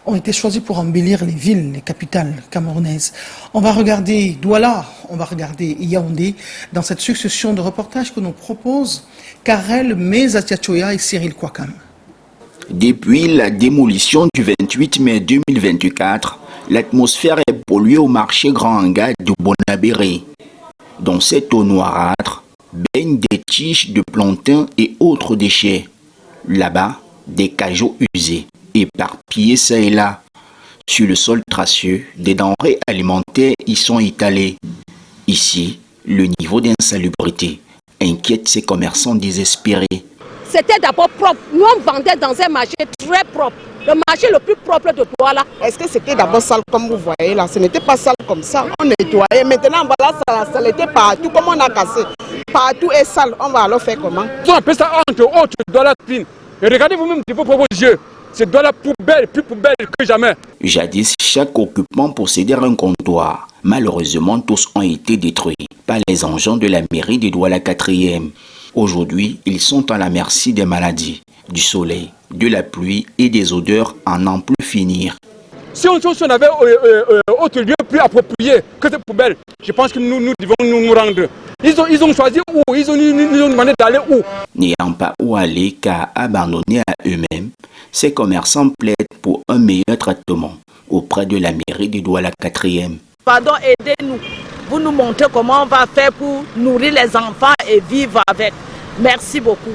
ont été choisies pour embellir les villes, les capitales camerounaises. On va regarder Douala, on va regarder Yaoundé dans cette succession de reportages que nous proposent Karel Mezatiachoya et Cyril Kwakam. Depuis la démolition du 28 mai 2024, l'atmosphère est polluée au marché Grand Hangar de Bonabéré. Dans cette eau noirâtre, baignent des tiges de plantain et autres déchets. Là-bas, des cajots usés, éparpillés çà et là. Sur le sol traceux, des denrées alimentaires y sont étalées. Ici, le niveau d'insalubrité inquiète ces commerçants désespérés. C'était d'abord propre. Nous, on vendait dans un marché très propre. Le marché le plus propre de Douala. Est-ce que c'était d'abord sale comme vous voyez là? Ce n'était pas sale comme ça. On nettoyait. Maintenant, voilà, ça saleté partout. Comme on a cassé. Partout est sale. On va alors faire comment? On appelle ça entre autres Douala Pine. Et regardez vous-même de vos propres yeux. C'est Douala poubelle, plus poubelle que jamais. Jadis, chaque occupant possédait un comptoir. Malheureusement, tous ont été détruits par les engins de la mairie de Douala 4e. Aujourd'hui, ils sont à la merci des maladies, du soleil, de la pluie et des odeurs à n'en plus finir. Si on avait autre lieu plus approprié que cette poubelle, je pense que nous devons nous rendre. Ils ont choisi où? Ils ont demandé d'aller où? N'ayant pas où aller car abandonnés à eux-mêmes, ces commerçants plaident pour un meilleur traitement auprès de la mairie de Douala 4e. Pardon, aidez-nous. Vous nous montrez comment on va faire pour nourrir les enfants et vivre avec. Merci beaucoup.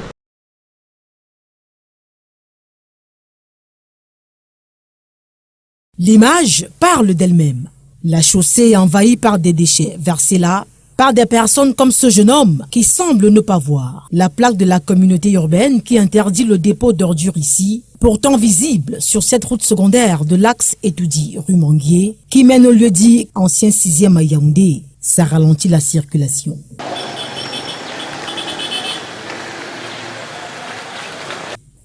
L'image parle d'elle-même. La chaussée est envahie par des déchets versés là par des personnes comme ce jeune homme qui semble ne pas voir la plaque de la communauté urbaine qui interdit le dépôt d'ordures ici pourtant visible sur cette route secondaire de l'axe Etoudi-Rumonguier qui mène au lieu-dit ancien 6e à Yaoundé. Ça ralentit la circulation.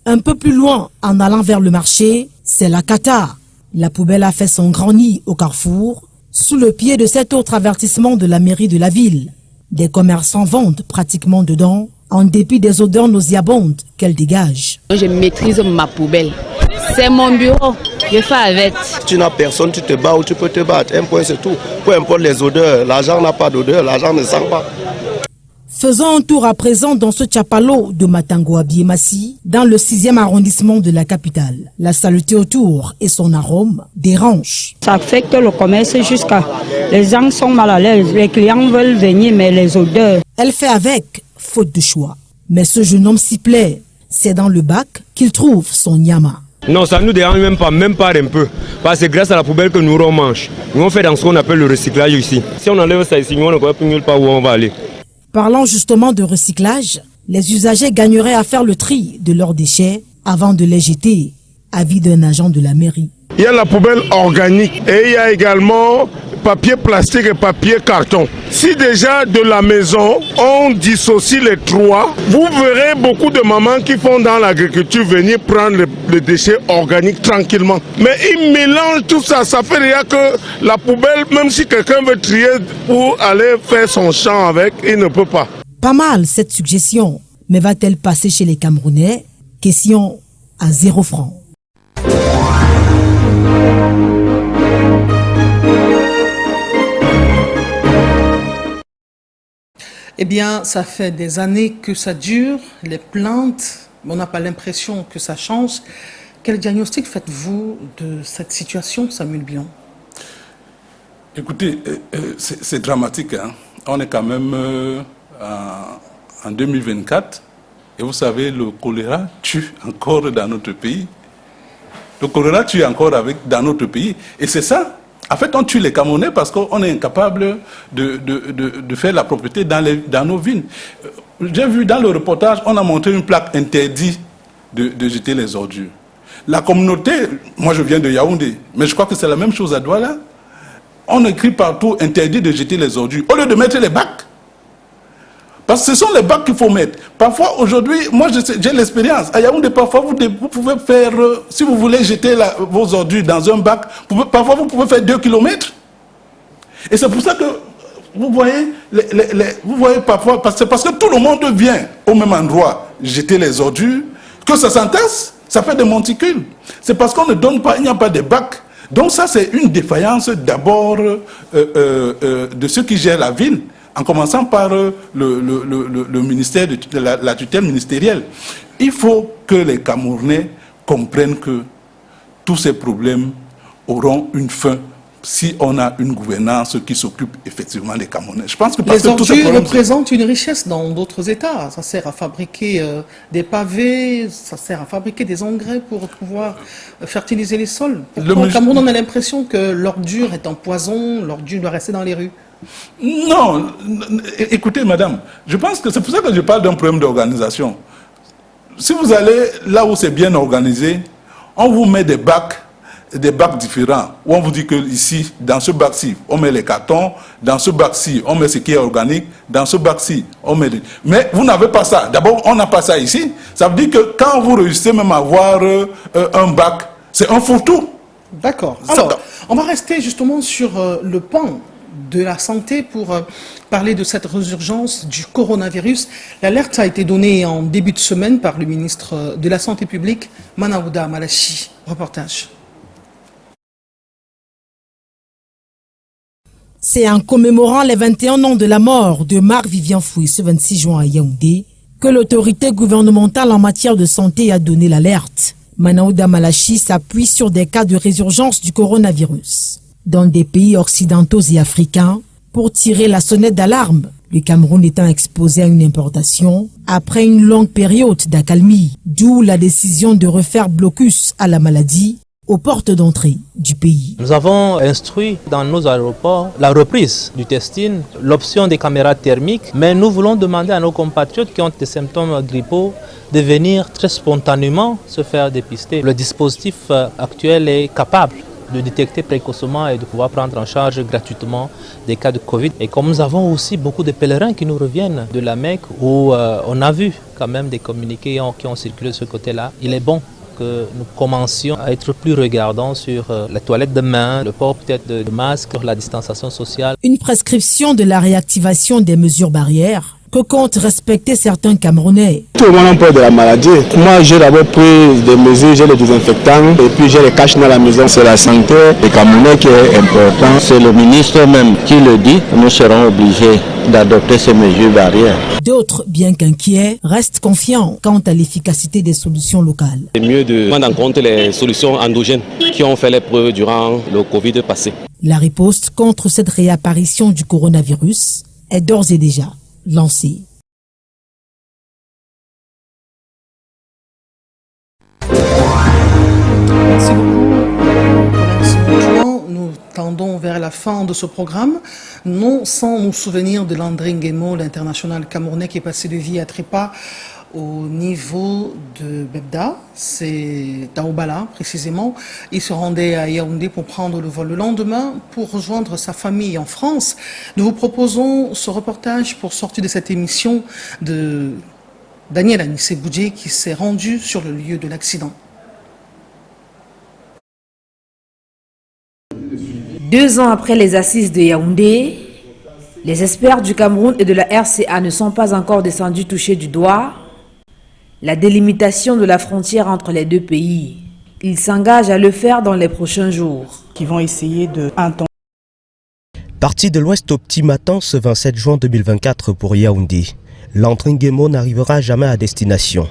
Un peu plus loin, en allant vers le marché, c'est la cata. La poubelle a fait son grand nid au carrefour, sous le pied de cet autre avertissement de la mairie de la ville. Des commerçants vendent pratiquement dedans, en dépit des odeurs nauséabondes qu'elle dégage. Je maîtrise ma poubelle. C'est mon bureau, je fais avec. Si tu n'as personne, tu te bats ou tu peux te battre. Un point c'est tout. Peu importe les odeurs, l'argent n'a pas d'odeur, l'argent ne sent pas. Faisons un tour à présent dans ce tchapalo de Matango-Abiémassi, dans le 6e arrondissement de la capitale. La saleté autour et son arôme dérangent. Ça affecte le commerce jusqu'à... Les gens sont mal à l'aise, les clients veulent venir, mais les odeurs... Elle fait avec, faute de choix. Mais ce jeune homme s'y plaît. C'est dans le bac qu'il trouve son nyama. Non, ça ne nous dérange même pas un peu. Parce que c'est grâce à la poubelle que nous on mange. Nous on fait dans ce qu'on appelle le recyclage ici. Si on enlève ça ici, nous on ne connaît plus pas où on va aller. Parlant justement de recyclage, les usagers gagneraient à faire le tri de leurs déchets avant de les jeter, avis d'un agent de la mairie. Il y a la poubelle organique et il y a également papier plastique et papier carton. Si déjà de la maison, on dissocie les trois, vous verrez beaucoup de mamans qui font dans l'agriculture venir prendre les déchets organiques tranquillement. Mais ils mélangent tout ça, ça fait déjà que la poubelle, même si quelqu'un veut trier pour aller faire son champ avec, il ne peut pas. Pas mal cette suggestion, mais va-t-elle passer chez les Camerounais? Question à 0 francs. Eh bien, ça fait des années que ça dure, les plaintes, on n'a pas l'impression que ça change. Quel diagnostic faites-vous de cette situation, Samuel Bion? Écoutez, c'est dramatique, hein. On est quand même en 2024, et vous savez, le choléra tue encore dans notre pays. Le choléra tue encore dans notre pays, et c'est ça. En fait, on tue les Camerounais parce qu'on est incapable de faire la propriété dans nos villes. J'ai vu dans le reportage, on a montré une plaque interdite de jeter les ordures. La communauté, moi je viens de Yaoundé, mais je crois que c'est la même chose à Douala. On écrit partout interdit de jeter les ordures, au lieu de mettre les bacs. Parce que ce sont les bacs qu'il faut mettre. Parfois, aujourd'hui, moi j'ai l'expérience. À Yaoundé, parfois, vous pouvez faire, si vous voulez jeter vos ordures dans un bac, parfois vous pouvez faire 2 km. Et c'est pour ça que, vous voyez, vous voyez parfois, parce que tout le monde vient au même endroit jeter les ordures, que ça s'entasse, ça fait des monticules. C'est parce qu'on ne donne pas, il n'y a pas de bacs. Donc ça, c'est une défaillance d'abord de ceux qui gèrent la ville, en commençant par le ministère de la tutelle ministérielle. Il faut que les Camerounais comprennent que tous ces problèmes auront une fin si on a une gouvernance qui s'occupe effectivement des Camerounais. Je pense que les ordures représentent une richesse dans d'autres États. Ça sert à fabriquer des pavés, ça sert à fabriquer des engrais pour pouvoir fertiliser les sols. Au Cameroun, on a l'impression que l'ordure est un poison, l'ordure doit rester dans les rues. Non, écoutez madame, je pense que c'est pour ça que je parle d'un problème d'organisation. Si vous allez là où c'est bien organisé, on vous met des bacs différents, où on vous dit que ici, dans ce bac-ci, on met les cartons, dans ce bac-ci, on met ce qui est organique, dans ce bac-ci, on met... Mais vous n'avez pas ça. D'abord, on n'a pas ça ici. Ça veut dire que quand vous réussissez même à avoir un bac, c'est un fourre-tout. D'accord. Alors, on va rester justement sur le pan de la santé pour parler de cette résurgence du coronavirus. L'alerte a été donnée en début de semaine par le ministre de la Santé publique, Manaouda Malachi. Reportage. C'est en commémorant les 21 ans de la mort de Marc-Vivien Fouy ce 26 juin à Yaoundé que l'autorité gouvernementale en matière de santé a donné l'alerte. Manaouda Malachi s'appuie sur des cas de résurgence du coronavirus dans des pays occidentaux et africains pour tirer la sonnette d'alarme, le Cameroun étant exposé à une importation après une longue période d'accalmie, d'où la décision de refaire blocus à la maladie aux portes d'entrée du pays. Nous avons instruit dans nos aéroports la reprise du testing, l'option des caméras thermiques, mais nous voulons demander à nos compatriotes qui ont des symptômes grippaux de venir très spontanément se faire dépister. Le dispositif actuel est capable de détecter précocement et de pouvoir prendre en charge gratuitement des cas de Covid. Et comme nous avons aussi beaucoup de pèlerins qui nous reviennent de la Mecque, où on a vu quand même des communiqués qui ont circulé de ce côté-là, il est bon que nous commencions à être plus regardants sur la toilette de main, le port peut-être de masque, la distanciation sociale. Une prescription de la réactivation des mesures barrières que comptent respecter certains Camerounais. Tout le monde a peur de la maladie. Moi, j'ai d'abord pris des mesures, j'ai les désinfectants et puis j'ai les caches dans la maison. C'est la santé des Camerounais qui est importante. C'est le ministre même qui le dit. Nous serons obligés d'adopter ces mesures barrières. D'autres, bien qu'inquiets, restent confiants quant à l'efficacité des solutions locales. C'est mieux de prendre en compte les solutions endogènes qui ont fait les preuves durant le Covid passé. La riposte contre cette réapparition du coronavirus est d'ores et déjà lancée. Merci beaucoup. Nous tendons vers la fin de ce programme, non sans nous souvenir de Landry Nguemo, l'international camerounais qui est passé de vie à trépas au niveau de Bebda, c'est Daobala précisément. Il se rendait à Yaoundé pour prendre le vol le lendemain pour rejoindre sa famille en France. Nous vous proposons ce reportage pour sortir de cette émission de Daniel Anissé Boudjé qui s'est rendu sur le lieu de l'accident. 2 ans après les assises de Yaoundé, les experts du Cameroun et de la RCA ne sont pas encore descendus toucher du doigt la délimitation de la frontière entre les deux pays. Ils s'engagent à le faire dans les prochains jours. Qui vont essayer de intenter. Parti de l'ouest au petit matin ce 27 juin 2024 pour Yaoundé, Landry Nguemo n'arrivera jamais à destination.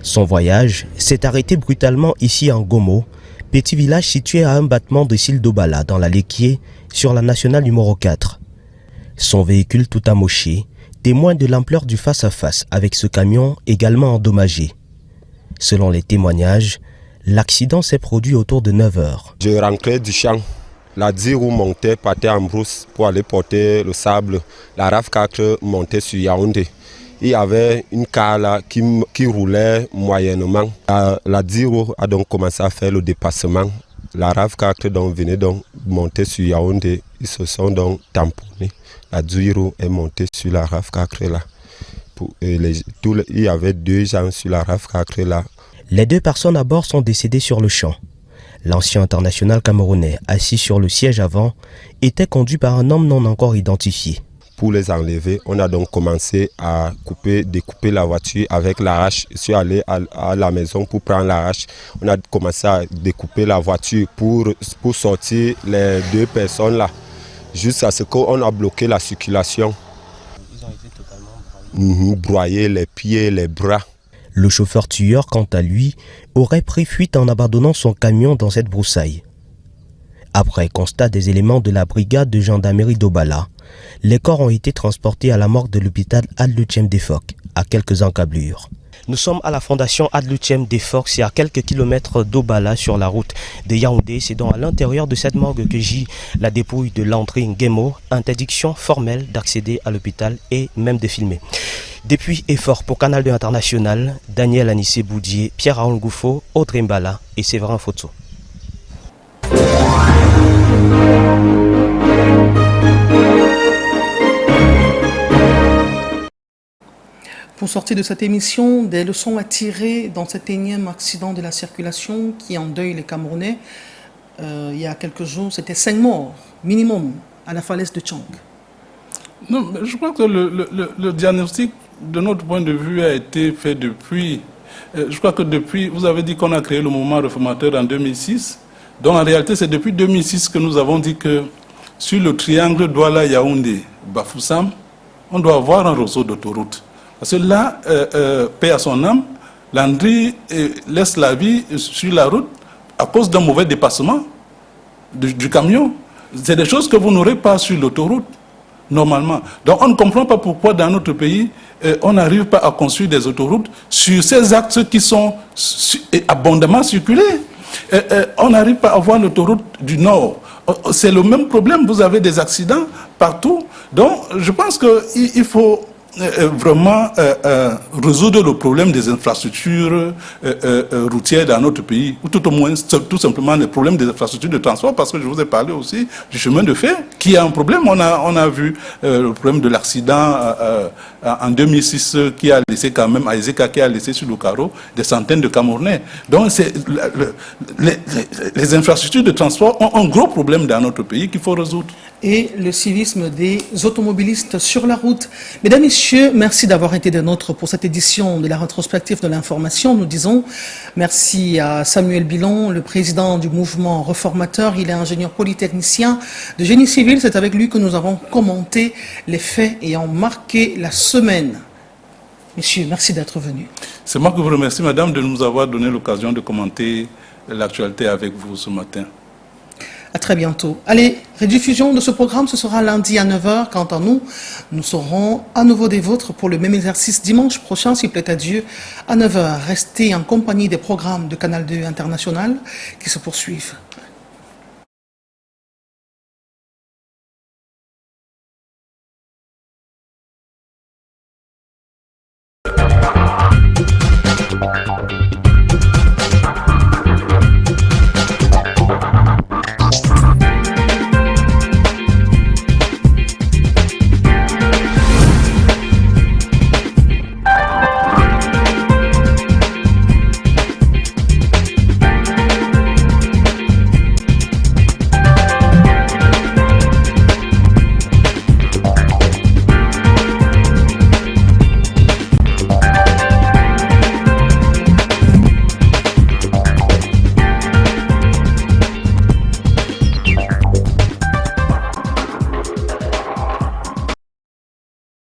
Son voyage s'est arrêté brutalement ici en Gomo, petit village situé à un battement de Sile d'Obala dans la Léquier sur la nationale numéro 4. Son véhicule tout amoché témoin de l'ampleur du face-à-face avec ce camion également endommagé. Selon les témoignages, l'accident s'est produit autour de 9 h. Je rentrais du champ. La 10 roues montait, partait en brousse pour aller porter le sable. La RAV4 montait sur Yaoundé. Il y avait une car là qui roulait moyennement. La 10 roues a donc commencé à faire le dépassement. La RAV4 donc venait donc monter sur Yaoundé. Ils se sont donc tamponnés. La 10 roues est montée sur la RAV4 là. Il y avait 2 gens sur la RAV4 là. Les 2 personnes à bord sont décédées sur le champ. L'ancien international camerounais, assis sur le siège avant, était conduit par un homme non encore identifié. Pour les enlever, on a donc commencé à découper la voiture avec l'arrache. Je suis allé à la maison pour prendre l'arrache. On a commencé à découper la voiture pour sortir les 2 personnes là. Jusqu'à ce qu'on a bloqué la circulation. Ils ont été totalement broyés, les pieds, les bras. Le chauffeur tueur, quant à lui, aurait pris fuite en abandonnant son camion dans cette broussaille. Après constat des éléments de la brigade de gendarmerie d'Obala, les corps ont été transportés à la morgue de l'hôpital Adluchem Defoc, à quelques encablures. Nous sommes à la fondation Adluchem Defoc, c'est à quelques kilomètres d'Obala sur la route de Yaoundé. C'est donc à l'intérieur de cette morgue que gît la dépouille de Landry Nguemo. Interdiction formelle d'accéder à l'hôpital et même de filmer. Depuis Effort pour Canal 2 International, Daniel Anissé Boudjé, Pierre-Raoul Goufo, Audrey Mbala et Séverin Foto. Pour sortir de cette émission, des leçons à tirer dans cet énième accident de la circulation qui endeuille les Camerounais. Il y a quelques jours, c'était 5 morts minimum à la falaise de Tchang. Non, mais je crois que le diagnostic, de notre point de vue, a été fait depuis. Je crois que depuis, vous avez dit qu'on a créé le mouvement réformateur en 2006. Donc en réalité, c'est depuis 2006 que nous avons dit que sur le triangle Douala-Yaoundé-Bafoussam, on doit avoir un réseau d'autoroute. Parce que là, paix à son âme, Landry laisse la vie sur la route à cause d'un mauvais dépassement du camion. C'est des choses que vous n'aurez pas sur l'autoroute, normalement. Donc on ne comprend pas pourquoi dans notre pays, on n'arrive pas à construire des autoroutes sur ces axes qui sont abondamment circulés. on n'arrive pas à voir l'autoroute du Nord. C'est le même problème, vous avez des accidents partout. Donc, je pense qu'il faut vraiment résoudre le problème des infrastructures routières dans notre pays, ou tout au moins tout simplement le problème des infrastructures de transport, parce que je vous ai parlé aussi du chemin de fer, qui a un problème. On a vu le problème de l'accident en 2006 qui a laissé quand même, à Ezeka, qui a laissé sur le carreau des centaines de Camerounais. Donc les infrastructures de transport ont un gros problème dans notre pays qu'il faut résoudre. Et le civisme des automobilistes sur la route. Mesdames, Messieurs, merci d'avoir été des nôtres pour cette édition de la rétrospective de l'information. Nous disons merci à Samuel Bilon, le président du mouvement réformateur. Il est ingénieur polytechnicien de génie civil. C'est avec lui que nous avons commenté les faits ayant marqué la semaine. Messieurs, merci d'être venus. C'est moi que vous remercie, madame, de nous avoir donné l'occasion de commenter l'actualité avec vous ce matin. À très bientôt. Allez, rediffusion de ce programme, ce sera lundi à 9h. Quant à nous, nous serons à nouveau des vôtres pour le même exercice dimanche prochain, s'il plaît à Dieu, à 9h. Restez en compagnie des programmes de Canal 2 International qui se poursuivent.